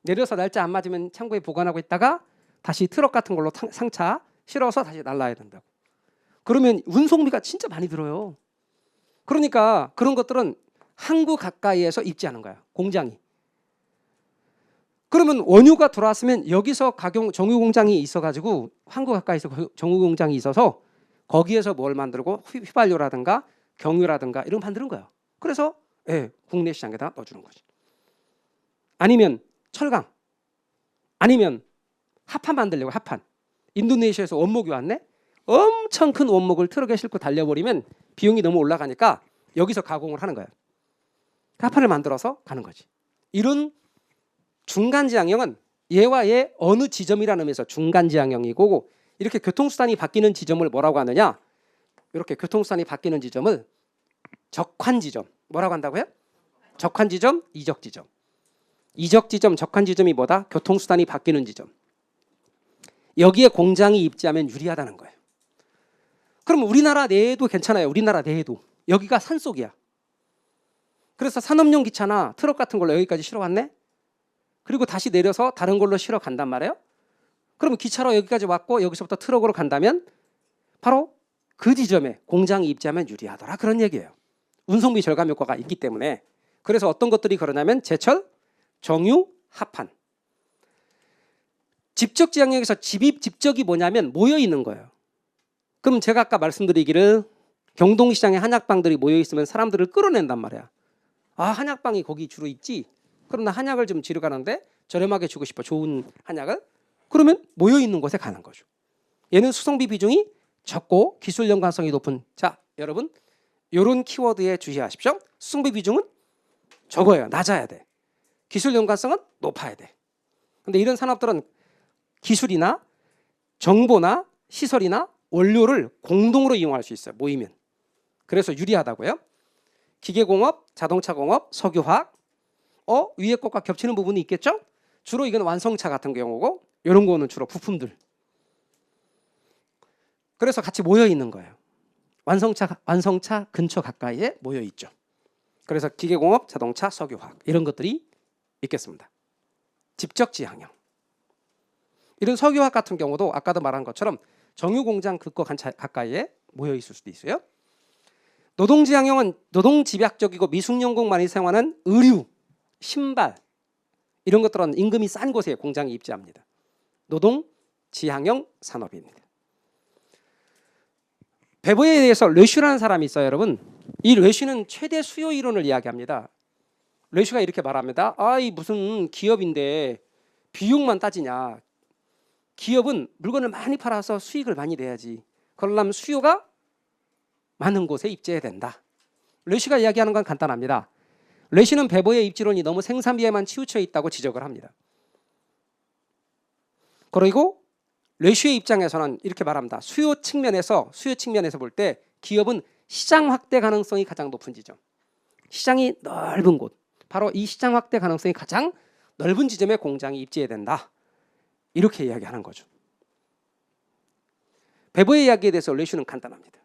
Speaker 1: 내려서 날짜 안 맞으면 창고에 보관하고 있다가 다시 트럭 같은 걸로 상차 실어서 다시 날라야 된다고. 그러면 운송비가 진짜 많이 들어요. 그러니까 그런 것들은 항구 가까이에서 입지하는 거야. 공장이. 그러면 원유가 들어왔으면 여기서 정유 공장이 있어가지고 항구 가까이서 정유 공장이 있어서 거기에서 뭘 만들고 휘발유라든가 경유라든가 이런 거 만드는 거예요. 그래서 국내 시장에다 넣어주는 거지. 아니면 철강, 아니면 합판 만들려고 합판. 인도네시아에서 원목이 왔네. 엄청 큰 원목을 트럭에 싣고 달려버리면 비용이 너무 올라가니까 여기서 가공을 하는 거예요. 합판을 만들어서 가는 거지. 이런 중간지향형은 얘와 얘 어느 지점이라는 의미에서 중간지향형이고 이렇게 교통수단이 바뀌는 지점을 뭐라고 하느냐? 이렇게 교통수단이 바뀌는 지점을 적환지점. 뭐라고 한다고요? 적환지점, 이적지점. 이적지점, 적환지점이 뭐다? 교통수단이 바뀌는 지점. 여기에 공장이 입지하면 유리하다는 거예요. 그럼 우리나라 내에도 괜찮아요. 우리나라 내에도. 여기가 산속이야. 그래서 산업용 기차나 트럭 같은 걸로 여기까지 실어왔네. 그리고 다시 내려서 다른 걸로 실어 간단 말이에요. 그러면 기차로 여기까지 왔고 여기서부터 트럭으로 간다면 바로 그 지점에 공장이 입지하면 유리하더라. 그런 얘기예요. 운송비 절감 효과가 있기 때문에. 그래서 어떤 것들이 그러냐면 제철, 정유, 합판. 집적지향형에서 집적이 뭐냐면 모여 있는 거예요. 그럼 제가 아까 말씀드리기를 경동시장에 한약방들이 모여 있으면 사람들을 끌어낸단 말이야. 한약방이 거기 주로 있지. 그럼 나 한약을 좀 지러 가는데 저렴하게 주고 싶어. 좋은 한약을. 그러면 모여 있는 곳에 가는 거죠. 얘는 수송비 비중이 적고 기술 연관성이 높은. 자, 여러분 이런 키워드에 주의하십시오. 수송비 비중은 적어요. 낮아야 돼. 기술 연관성은 높아야 돼. 근데 이런 산업들은 기술이나 정보나 시설이나 원료를 공동으로 이용할 수 있어요. 모이면. 그래서 유리하다고요. 기계공업, 자동차공업, 석유화학. 위에 것과 겹치는 부분이 있겠죠? 주로 이건 완성차 같은 경우고 이런 거는 주로 부품들. 그래서 같이 모여 있는 거예요. 완성차 근처 가까이에 모여 있죠. 그래서 기계공업, 자동차, 석유화학 이런 것들이 있겠습니다. 집적지향형. 이런 석유화학 같은 경우도 아까도 말한 것처럼 정유공장 그거 가까이에 모여 있을 수도 있어요. 노동지향형은 노동집약적이고 미숙연공 많이 사용하는 의류, 신발 이런 것들은 임금이 싼 곳에 공장이 입지합니다. 노동지향형 산업입니다. 베버에 대해서 르슈라는 사람이 있어요. 여러분 이 르슈는 최대 수요 이론을 이야기합니다. 르슈가 이렇게 말합니다. 이 무슨 기업인데 비용만 따지냐. 기업은 물건을 많이 팔아서 수익을 많이 내야지. 그러려면 수요가 많은 곳에 입지해야 된다. 르슈가 이야기하는 건 간단합니다. 르슈는 베버의 입지론이 너무 생산비에만 치우쳐 있다고 지적을 합니다. 그리고 르슈의 입장에서는 이렇게 말합니다. 수요 측면에서 볼 때 기업은 시장 확대 가능성이 가장 높은 지점. 시장이 넓은 곳. 바로 이 시장 확대 가능성이 가장 넓은 지점에 공장이 입지해야 된다. 이렇게 이야기하는 거죠. 배버의 이야기에 대해서 레슈는 간단합니다.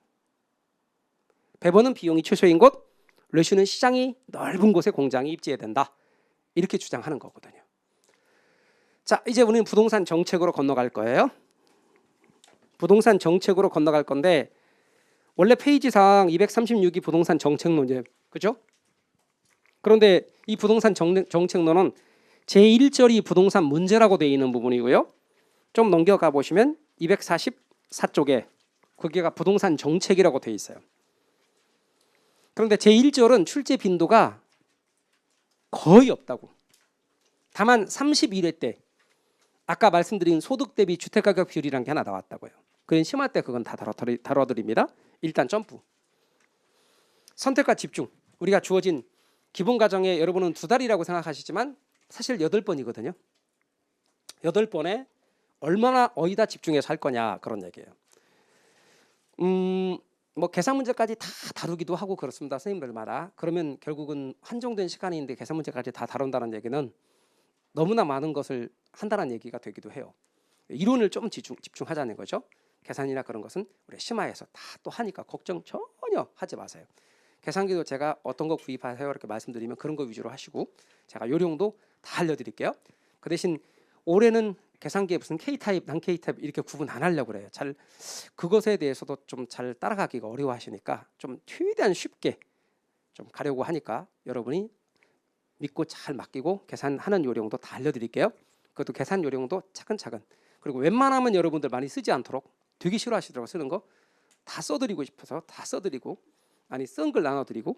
Speaker 1: 배버는 비용이 최소인 곳, 레슈는 시장이 넓은 곳에 공장이 입지해야 된다. 이렇게 주장하는 거거든요. 자, 이제 우리는 부동산 정책으로 건너갈 거예요. 부동산 정책으로 건너갈 건데 원래 페이지상 236이 부동산 정책론이에요. 그죠? 그런데 이 부동산 정책론은 제1절이 부동산 문제라고 되어 있는 부분이고요. 좀 넘겨가 보시면 244쪽에 거기가 부동산 정책이라고 되어 있어요. 그런데 제1절은 출제 빈도가 거의 없다고. 다만 31회 때 아까 말씀드린 소득 대비 주택가격 비율이라는 게 하나 나왔다고요. 그건 심할 때 그건 다 다뤄드립니다. 일단 점프. 선택과 집중. 우리가 주어진 기본 과정에 여러분은 2달이라고 생각하시지만 사실 8번이거든요. 8번에 얼마나 어디다 집중해서 할 거냐 그런 얘기예요. 뭐 계산 문제까지 다 다루기도 하고 그렇습니다. 선생님들마다. 그러면 결국은 한정된 시간인데 계산 문제까지 다 다룬다는 얘기는 너무나 많은 것을 한다는 얘기가 되기도 해요. 이론을 좀 집중하자는 거죠. 계산이나 그런 것은 우리 심화해서 다 또 하니까 걱정 전혀 하지 마세요. 계산기도 제가 어떤 거 구입하세요 이렇게 말씀드리면 그런 거 위주로 하시고 제가 요령도 다 알려드릴게요. 그 대신 올해는 계산기에 무슨 K타입, 난 K타입 이렇게 구분 안 하려고 그래요. 잘 그것에 대해서도 좀 잘 따라가기가 어려워하시니까 좀 최대한 쉽게 좀 가려고 하니까 여러분이 믿고 잘 맡기고 계산하는 요령도 다 알려드릴게요. 그것도 계산 요령도 차근차근. 그리고 웬만하면 여러분들 많이 쓰지 않도록 되게 싫어하시더라고요. 쓰는 거 다 써드리고 싶어서 다 써드리고 아니 쓴 걸 나눠드리고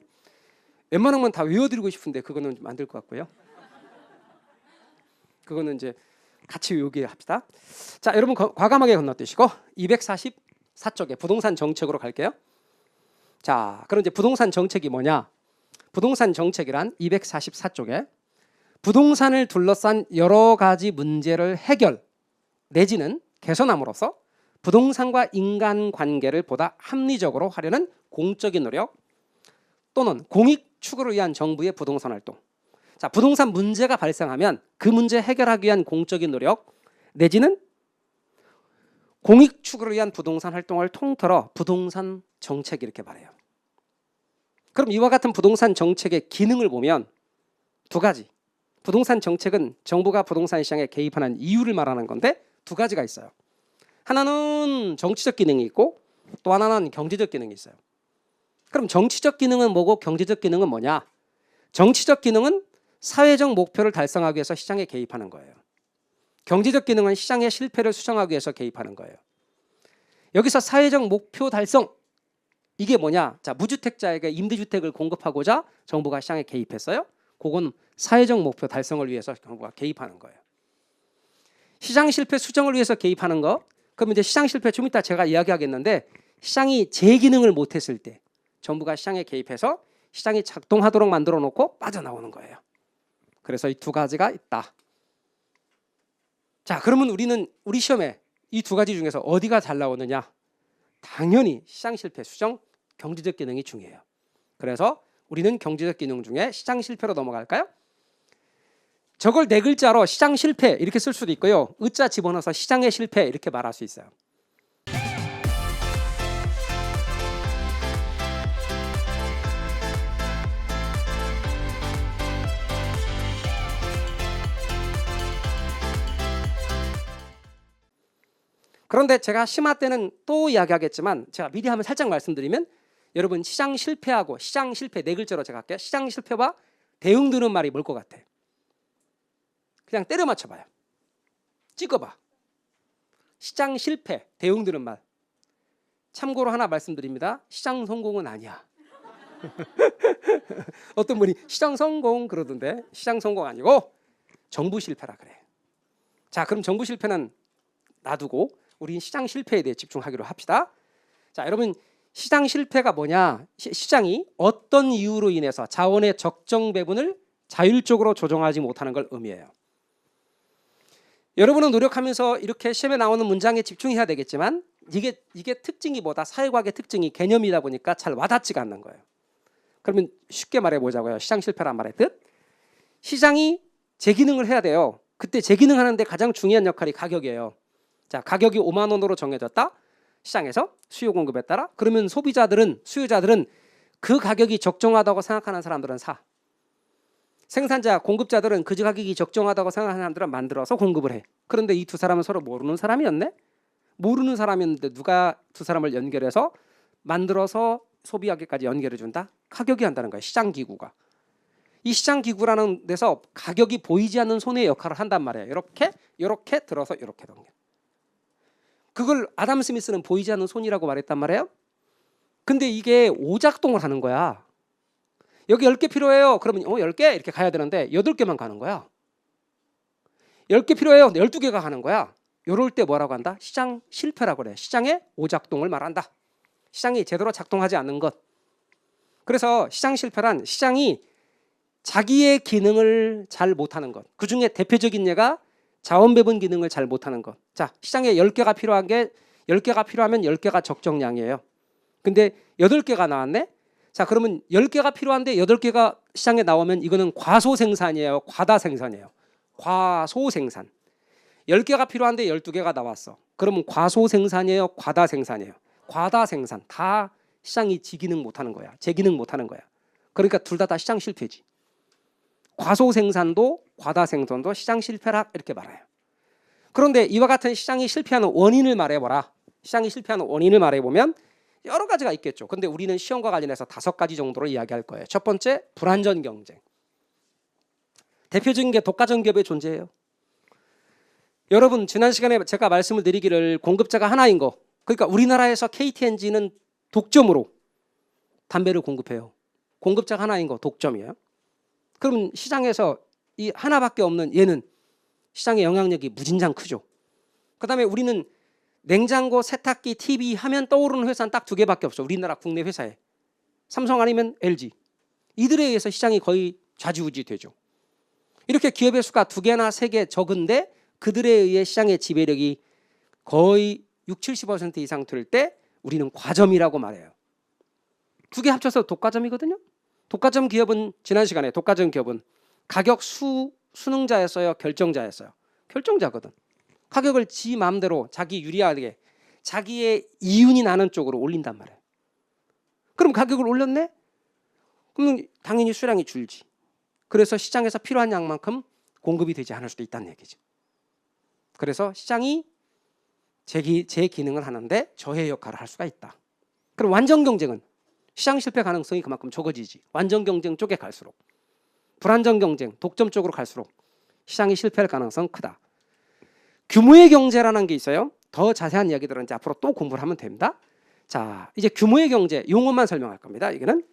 Speaker 1: 웬만하면 다 외워드리고 싶은데 그거는 좀 안 될 것 같고요. 그거는 이제 같이 외우게 합시다. 자, 여러분 과감하게 건너뛰시고 244쪽에 부동산 정책으로 갈게요. 자, 그럼 이제 부동산 정책이 뭐냐? 부동산 정책이란 244쪽에 부동산을 둘러싼 여러 가지 문제를 해결 내지는 개선함으로써 부동산과 인간관계를 보다 합리적으로 하려는 공적인 노력 또는 공익 추구를 위한 정부의 부동산 활동. 자, 부동산 문제가 발생하면 그 문제 해결하기 위한 공적인 노력 내지는 공익 추구를 위한 부동산 활동을 통틀어 부동산 정책 이렇게 말해요. 그럼 이와 같은 부동산 정책의 기능을 보면 2가지. 부동산 정책은 정부가 부동산 시장에 개입하는 이유를 말하는 건데 2가지가 있어요. 하나는 정치적 기능이 있고 또 하나는 경제적 기능이 있어요. 그럼 정치적 기능은 뭐고 경제적 기능은 뭐냐? 정치적 기능은 사회적 목표를 달성하기 위해서 시장에 개입하는 거예요. 경제적 기능은 시장의 실패를 수정하기 위해서 개입하는 거예요. 여기서 사회적 목표 달성 이게 뭐냐? 자, 무주택자에게 임대주택을 공급하고자 정부가 시장에 개입했어요. 그건 사회적 목표 달성을 위해서 정부가 개입하는 거예요. 시장 실패 수정을 위해서 개입하는 거. 그럼 이제 시장 실패 좀 이따 제가 이야기하겠는데 시장이 제 기능을 못했을 때 정부가 시장에 개입해서 시장이 작동하도록 만들어 놓고 빠져나오는 거예요. 그래서 이 2가지가 있다. 자, 그러면 우리는 우리 시험에 이 2가지 중에서 어디가 잘 나오느냐? 당연히 시장 실패 수정, 경제적 기능이 중요해요. 그래서 우리는 경제적 기능 중에 시장 실패로 넘어갈까요? 저걸 4글자로 시장 실패 이렇게 쓸 수도 있고요. 으자 집어넣어서 시장의 실패 이렇게 말할 수 있어요. 그런데 제가 심화 때는 또 이야기하겠지만 제가 미리 한번 살짝 말씀드리면 여러분 시장 실패하고 시장 실패 4글자로 제가 할게요. 시장 실패와 대응되는 말이 뭘 것 같아? 그냥 때려 맞춰봐요. 찍어봐. 시장 실패, 대응되는 말. 참고로 하나 말씀드립니다. 시장 성공은 아니야. 어떤 분이 시장 성공 그러던데 시장 성공 아니고 정부 실패라 그래. 자, 그럼 정부 실패는 놔두고 우리 시장 실패에 대해 집중하기로 합시다. 자, 여러분 시장 실패가 뭐냐? 시장이 어떤 이유로 인해서 자원의 적정 배분을 자율적으로 조정하지 못하는 걸 의미해요. 여러분은 노력하면서 이렇게 시험에 나오는 문장에 집중해야 되겠지만 이게 특징이 뭐다? 사회과학의 특징이 개념이다 보니까 잘 와닿지가 않는 거예요. 그러면 쉽게 말해보자고요. 시장 실패란 말의 뜻. 시장이 제 기능을 해야 돼요. 그때 제 기능 하는데 가장 중요한 역할이 가격이에요. 자, 가격이 5만 원으로 정해졌다. 시장에서 수요 공급에 따라. 그러면 소비자들은, 수요자들은 그 가격이 적정하다고 생각하는 사람들은 사. 생산자, 공급자들은 그 가격이 적정하다고 생각하는 사람들은 만들어서 공급을 해. 그런데 이 두 사람은 서로 모르는 사람이었네. 모르는 사람이었는데 누가 두 사람을 연결해서 만들어서 소비하기까지 연결해 준다? 가격이 한다는 거예요. 시장 기구가. 이 시장 기구라는 데서 가격이 보이지 않는 손의 역할을 한단 말이에요. 이렇게 들어서 이렇게 당겨. 그걸 아담 스미스는 보이지 않는 손이라고 말했단 말이에요. 근데 이게 오작동을 하는 거야. 여기 10개 필요해요. 그러면 10개 이렇게 가야 되는데 8개만 가는 거야. 10개 필요해요. 12개가 가는 거야. 이럴 때 뭐라고 한다? 시장 실패라고 그래. 시장의 오작동을 말한다. 시장이 제대로 작동하지 않는 것. 그래서 시장 실패란 시장이 자기의 기능을 잘 못하는 것. 그중에 대표적인 예가 자원 배분 기능을 잘 못하는 것. 자, 시장에 10개가 필요한 게 10개가 필요하면 10개가 적정량이에요. 근데 8개가 나왔네. 자, 그러면 10개가 필요한데 8개가 시장에 나오면 이거는 과소 생산이에요. 과다 생산이에요. 과소 생산. 10개가 필요한데 12개가 나왔어. 그러면 과소 생산이에요. 과다 생산이에요. 과다 생산. 다 시장이 지 기능 못하는 거야. 제 기능 못하는 거야. 그러니까 둘 다 시장 실패지. 과소 생산도 과다 생산도 시장 실패라 이렇게 말해요. 그런데 이와 같은 시장이 실패하는 원인을 말해보라. 시장이 실패하는 원인을 말해보면 여러 가지가 있겠죠. 근데 우리는 시험과 관련해서 5가지 정도로 이야기할 거예요. 첫 번째, 불안전 경쟁. 대표적인 게 독과점 기업의 존재예요. 여러분, 지난 시간에 제가 말씀을 드리기를 공급자가 하나인 거. 그러니까 우리나라에서 KTNG는 독점으로 담배를 공급해요. 공급자가 하나인 거 독점이에요. 그럼 시장에서 이 하나밖에 없는 얘는 시장의 영향력이 무진장 크죠. 그다음에 우리는 냉장고, 세탁기, TV 하면 떠오르는 회사는 딱 2개밖에 없어. 우리나라 국내 회사에. 삼성 아니면 LG. 이들에 의해서 시장이 거의 좌지우지 되죠. 이렇게 기업의 수가 2개나 3개 적은데 그들에 의해 시장의 지배력이 거의 60-70% 이상 될 때 우리는 과점이라고 말해요. 2개 합쳐서 독과점이거든요. 독과점 기업은 지난 시간에 독과점 기업은 가격 수능자였어요, 결정자였어요. 결정자거든. 가격을 지 마음대로 자기 유리하게 자기의 이윤이 나는 쪽으로 올린단 말이에요. 그럼 가격을 올렸네? 그럼 당연히 수량이 줄지. 그래서 시장에서 필요한 양만큼 공급이 되지 않을 수도 있다는 얘기죠. 그래서 시장이 제 기능을 하는데 저의 역할을 할 수가 있다. 그럼 완전 경쟁은 시장 실패 가능성이 그만큼 적어지지. 완전 경쟁 쪽에 갈수록. 불안전 경쟁, 독점 쪽으로 갈수록 시장이 실패할 가능성은 크다. 규모의 경제라는 게 있어요. 더 자세한 이야기들은 이제 앞으로 또 공부를 하면 됩니다. 자, 이제 규모의 경제 용어만 설명할 겁니다. 이거는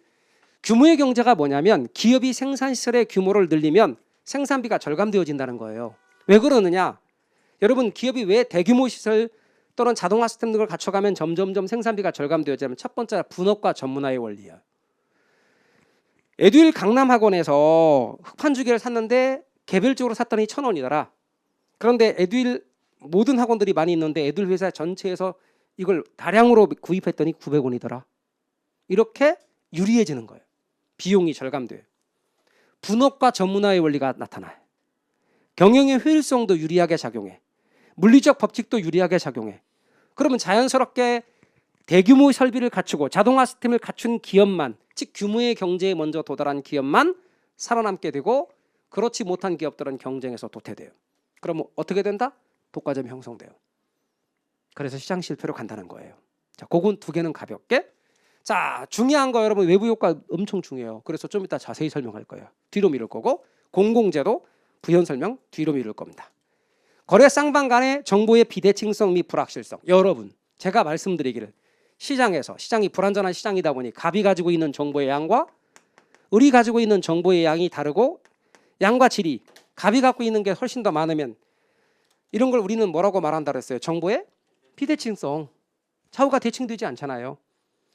Speaker 1: 규모의 경제가 뭐냐면 기업이 생산시설의 규모를 늘리면 생산비가 절감되어진다는 거예요. 왜 그러느냐? 여러분, 기업이 왜 대규모 시설 또는 자동화 시스템 등을 갖춰가면 점점점 생산비가 절감되어지냐면 첫 번째가 분업과 전문화의 원리예요. 에듀윌 강남학원에서 흑판주기를 샀는데 개별적으로 샀더니 1,000원이더라. 그런데 에듀윌 모든 학원들이 많이 있는데 에듀윌 회사 전체에서 이걸 다량으로 구입했더니 900원이더라. 이렇게 유리해지는 거예요. 비용이 절감돼요. 분업과 전문화의 원리가 나타나요. 경영의 효율성도 유리하게 작용해. 물리적 법칙도 유리하게 작용해. 그러면 자연스럽게 대규모 설비를 갖추고 자동화 시스템을 갖춘 기업만, 즉 규모의 경제에 먼저 도달한 기업만 살아남게 되고 그렇지 못한 기업들은 경쟁에서 도태돼요. 그러면 어떻게 된다? 독과점이 형성돼요. 그래서 시장 실패로 간다는 거예요. 자, 그건 2개는 가볍게. 자, 중요한 거 여러분 외부 효과 엄청 중요해요. 그래서 좀 이따 자세히 설명할 거예요. 뒤로 미룰 거고 공공재도 부연 설명 뒤로 미룰 겁니다. 거래 쌍방 간의 정보의 비대칭성 및 불확실성. 여러분, 제가 말씀드리기를 시장이 불안전한 시장이다 보니 갑이 가지고 있는 정보의 양과 을이 가지고 있는 정보의 양이 다르고 양과 질이 갑이 갖고 있는 게 훨씬 더 많으면 이런 걸 우리는 뭐라고 말한다 그랬어요? 정보의 비대칭성. 좌우가 대칭되지 않잖아요.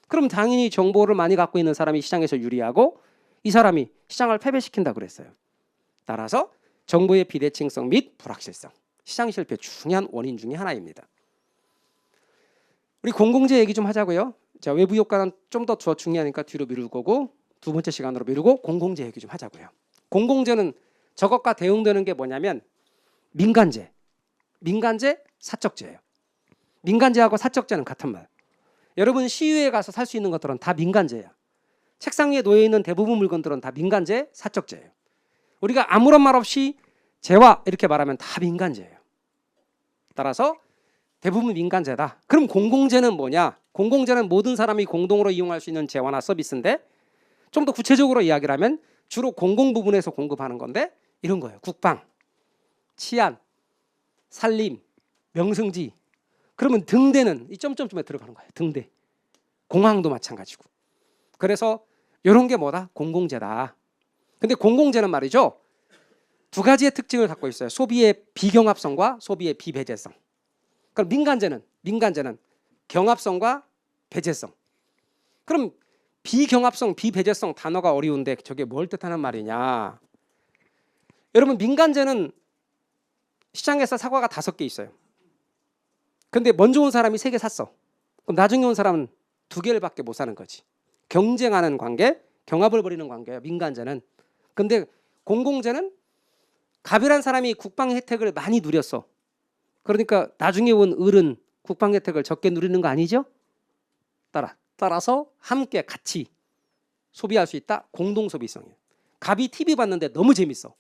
Speaker 1: 그럼 당연히 정보를 많이 갖고 있는 사람이 시장에서 유리하고 이 사람이 시장을 패배시킨다 그랬어요. 따라서 정보의 비대칭성 및 불확실성. 시장 실패 중요한 원인 중에 하나입니다. 우리 공공재 얘기 좀 하자고요. 자, 외부 효과는 좀 더 중요하니까 뒤로 미룰 거고 두 번째 시간으로 미루고 공공재 얘기 좀 하자고요. 공공재는 저것과 대응되는 게 뭐냐면 민간재, 사적재예요. 민간재하고 사적재는 같은 말. 여러분 시유에 가서 살 수 있는 것들은 다 민간재예요. 책상 위에 놓여 있는 대부분 물건들은 다 민간재, 사적재예요. 우리가 아무런 말 없이 재화 이렇게 말하면 다 민간재예요. 따라서 대부분 민간재다. 그럼 공공재는 뭐냐? 공공재는 모든 사람이 공동으로 이용할 수 있는 재화나 서비스인데 좀 더 구체적으로 이야기를 하면 주로 공공 부분에서 공급하는 건데 이런 거예요. 국방, 치안, 산림, 명승지. 그러면 등대는 이 점점점에 들어가는 거예요. 등대. 공항도 마찬가지고. 그래서 이런 게 뭐다? 공공재다. 근데 공공재는 말이죠. 두 가지의 특징을 갖고 있어요. 소비의 비경합성과 소비의 비배제성. 그럼 민간재는 경합성과 배제성. 그럼 비경합성, 비배제성 단어가 어려운데 저게 뭘 뜻하는 말이냐? 여러분 민간재는 시장에서 사과가 5개 있어요. 근데 먼저 온 사람이 3개 샀어. 그럼 나중에 온 사람은 2개를밖에 못 사는 거지. 경쟁하는 관계, 경합을 벌이는 관계예요. 민간재는. 근데 공공재는 갑이란 사람이 국방 혜택을 많이 누렸어. 그러니까 나중에 온 을은 국방 혜택을 적게 누리는 거 아니죠? 따라서 함께 같이 소비할 수 있다. 공동 소비성이에요. 갑이 TV 봤는데 너무 재밌어.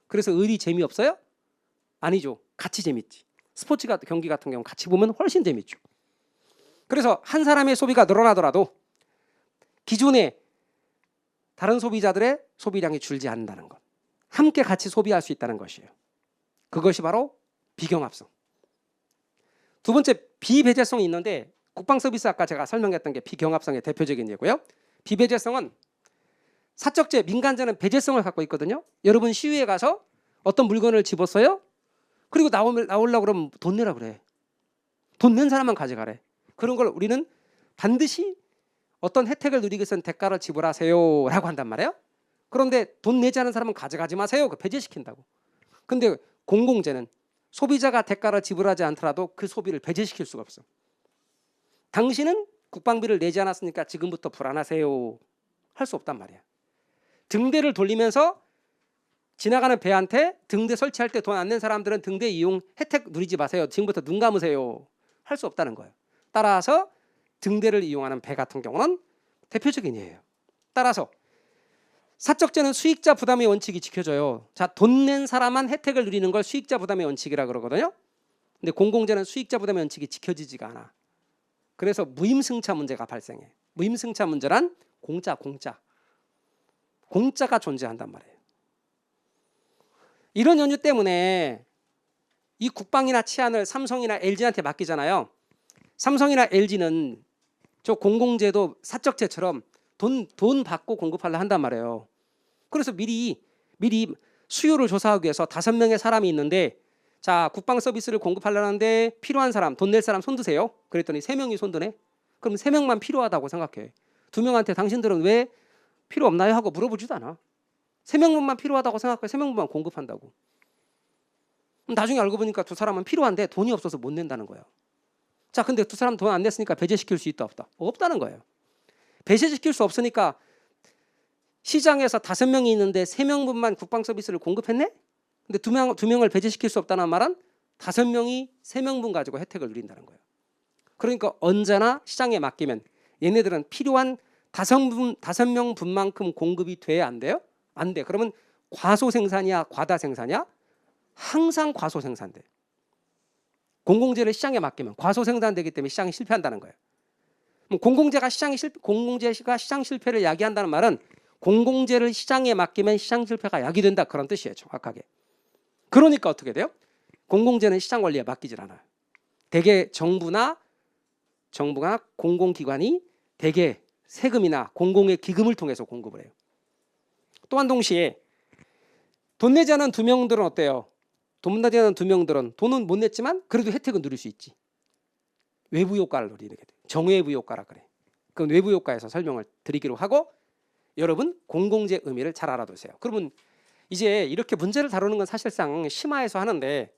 Speaker 1: 그래서 을이 재미없어요? 아니죠. 같이 재밌지. 스포츠 경기 같은 경우 같이 보면 훨씬 재밌죠. 그래서 한 사람의 소비가 늘어나더라도 기존의 다른 소비자들의 소비량이 줄지 않는다는 것. 함께 같이 소비할 수 있다는 것이에요. 그것이 바로 비경합성. 두 번째 비배제성이 있는데 국방 서비스 아까 제가 설명했던 게 비경합성의 대표적인 예고요. 비배제성은 사적재, 민간재는 배제성을 갖고 있거든요. 여러분 시유에 가서 어떤 물건을 집었어요? 그리고 나오려고 그러면 돈 내라 그래. 돈 낸 사람만 가져가래. 그런 걸 우리는 반드시 어떤 혜택을 누리기 위해서는 대가를 지불하세요 라고 한단 말이에요. 그런데 돈 내지 않은 사람은 가져가지 마세요. 배제시킨다고. 근데 공공재는 소비자가 대가를 지불하지 않더라도 그 소비를 배제시킬 수가 없어. 당신은 국방비를 내지 않았으니까 지금부터 불안하세요 할 수 없단 말이야. 등대를 돌리면서 지나가는 배한테 등대 설치할 때 돈 안 낸 사람들은 등대 이용 혜택 누리지 마세요. 지금부터 눈 감으세요 할 수 없다는 거예요. 따라서 등대를 이용하는 배 같은 경우는 대표적인 예예요. 따라서 사적재는 수익자 부담의 원칙이 지켜져요. 자, 돈 낸 사람만 혜택을 누리는 걸 수익자 부담의 원칙이라 그러거든요. 근데 공공재는 수익자 부담의 원칙이 지켜지지가 않아. 그래서 무임승차 문제가 발생해. 무임승차 문제란 공짜가 존재한단 말이에요. 이런 연유 때문에 이 국방이나 치안을 삼성이나 LG한테 맡기잖아요. 삼성이나 LG는 저 공공재도 사적재처럼 돈 받고 공급하려 한단 말이에요. 그래서 미리 수요를 조사하기 위해서 5명의 사람이 있는데 자, 국방 서비스를 공급하려는데 필요한 사람, 돈 낼 사람 손 드세요. 그랬더니 3명이 손 드네. 그럼 3명만 필요하다고 생각해. 2명한테 당신들은 왜 필요 없나요? 하고 물어보지도 않아. 3명만 필요하다고 생각해. 3명만 공급한다고. 그럼 나중에 알고 보니까 2사람은 필요한데 돈이 없어서 못 낸다는 거예요. 자, 근데 2사람 돈 안 냈으니까 배제시킬 수 있다 없다? 없다는 거예요. 배제시킬 수 없으니까 시장에서 5명이 있는데 3명분만 국방 서비스를 공급했네? 근데 2명을 배제시킬 수 없다는 말은 5명이 3명분 가지고 혜택을 누린다는 거예요. 그러니까 언제나 시장에 맡기면 얘네들은 필요한 5명분만큼 공급이 돼야 안 돼요? 안 돼. 그러면 과소생산이야, 과다생산이야? 항상 과소생산돼. 공공재를 시장에 맡기면 과소생산되기 때문에 시장이 실패한다는 거예요. 공공재가 시장 실패를 야기한다는 말은 공공재를 시장에 맡기면 시장 실패가 야기된다 그런 뜻이에요. 정확하게. 그러니까 어떻게 돼요? 공공재는 시장 원리에 맡기질 않아요. 대개 정부가 공공기관이 대개 세금이나 공공의 기금을 통해서 공급을 해요. 또한 동시에 돈 내지 않은 2명들은 어때요? 돈 내지 않은 2명들은 돈은 못 냈지만 그래도 혜택은 누릴 수 있지. 외부 효과를 누리게 돼. 정외부 효과라 그래. 그 외부 효과에서 설명을 드리기로 하고 여러분 공공재 의미를 잘 알아두세요. 그러면 이제 이렇게 문제를 다루는 건 사실상 심화해서 하는데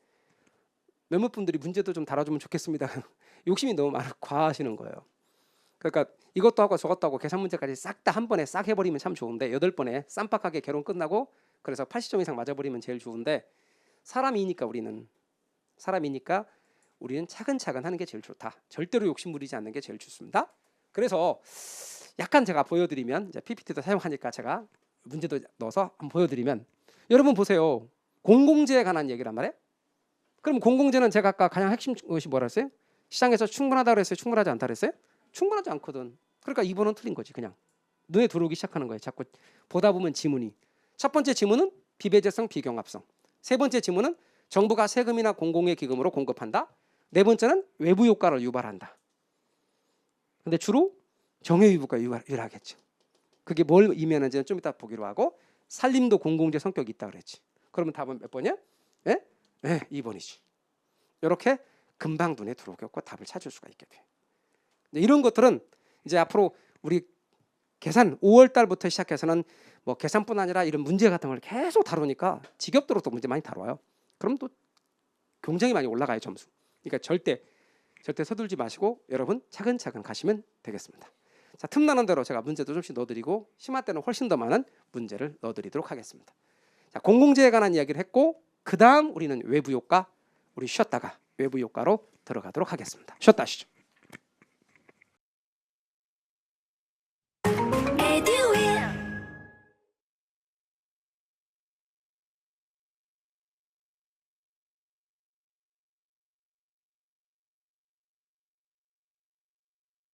Speaker 1: 몇몇 분들이 문제도 좀 다뤄주면 좋겠습니다. 욕심이 너무 많아 과하시는 거예요. 그러니까 이것도 하고 저것도 하고 계산 문제까지 싹 다 한 번에 싹 해버리면 참 좋은데 8번에 쌈박하게 결혼 끝나고 그래서 80점 이상 맞아버리면 제일 좋은데 사람이니까 우리는 차근차근 하는 게 제일 좋다. 절대로 욕심 부리지 않는 게 제일 좋습니다. 그래서 약간 제가 보여드리면 이제 PPT도 사용하니까 제가 문제도 넣어서 한번 보여드리면 여러분 보세요. 공공재에 관한 얘기란 말이에요. 그럼 공공재는 제가 아까 가장 핵심 것이 뭐라 했어요? 시장에서 충분하다 그랬어요? 충분하지 않다 그랬어요? 충분하지 않거든. 그러니까 2번은 틀린 거지. 그냥 눈에 들어오기 시작하는 거예요. 자꾸 보다 보면 지문이. 첫 번째 지문은 비배제성 비경합성. 세 번째 지문은 정부가 세금이나 공공의 기금으로 공급한다. 네 번째는 외부 효과를 유발한다. 근데 주로 정해유부가 유발하겠죠. 그게 뭘 의미하는지는 좀 이따 보기로 하고 산림도 공공재 성격이 있다 그랬지. 그러면 답은 몇 번이야? 예? 네, 2번이지. 이렇게 금방 눈에 들어오겠고 답을 찾을 수가 있게 돼. 이런 것들은 이제 앞으로 우리 계산 5월 달부터 시작해서는 뭐 계산뿐 아니라 이런 문제 같은 걸 계속 다루니까 지겹도록 또 문제 많이 다뤄요. 그럼 또 굉장히 많이 올라가요 점수. 그러니까 절대 서둘지 마시고 여러분 차근차근 가시면 되겠습니다. 자, 틈나는 대로 제가 문제도 좀씩 넣어드리고 심할 때는 훨씬 더 많은 문제를 넣어드리도록 하겠습니다. 자, 공공재에 관한 이야기를 했고 그 다음 우리는 외부 효과 우리 쉬었다가 외부 효과로 들어가도록 하겠습니다. 쉬었다 하시죠.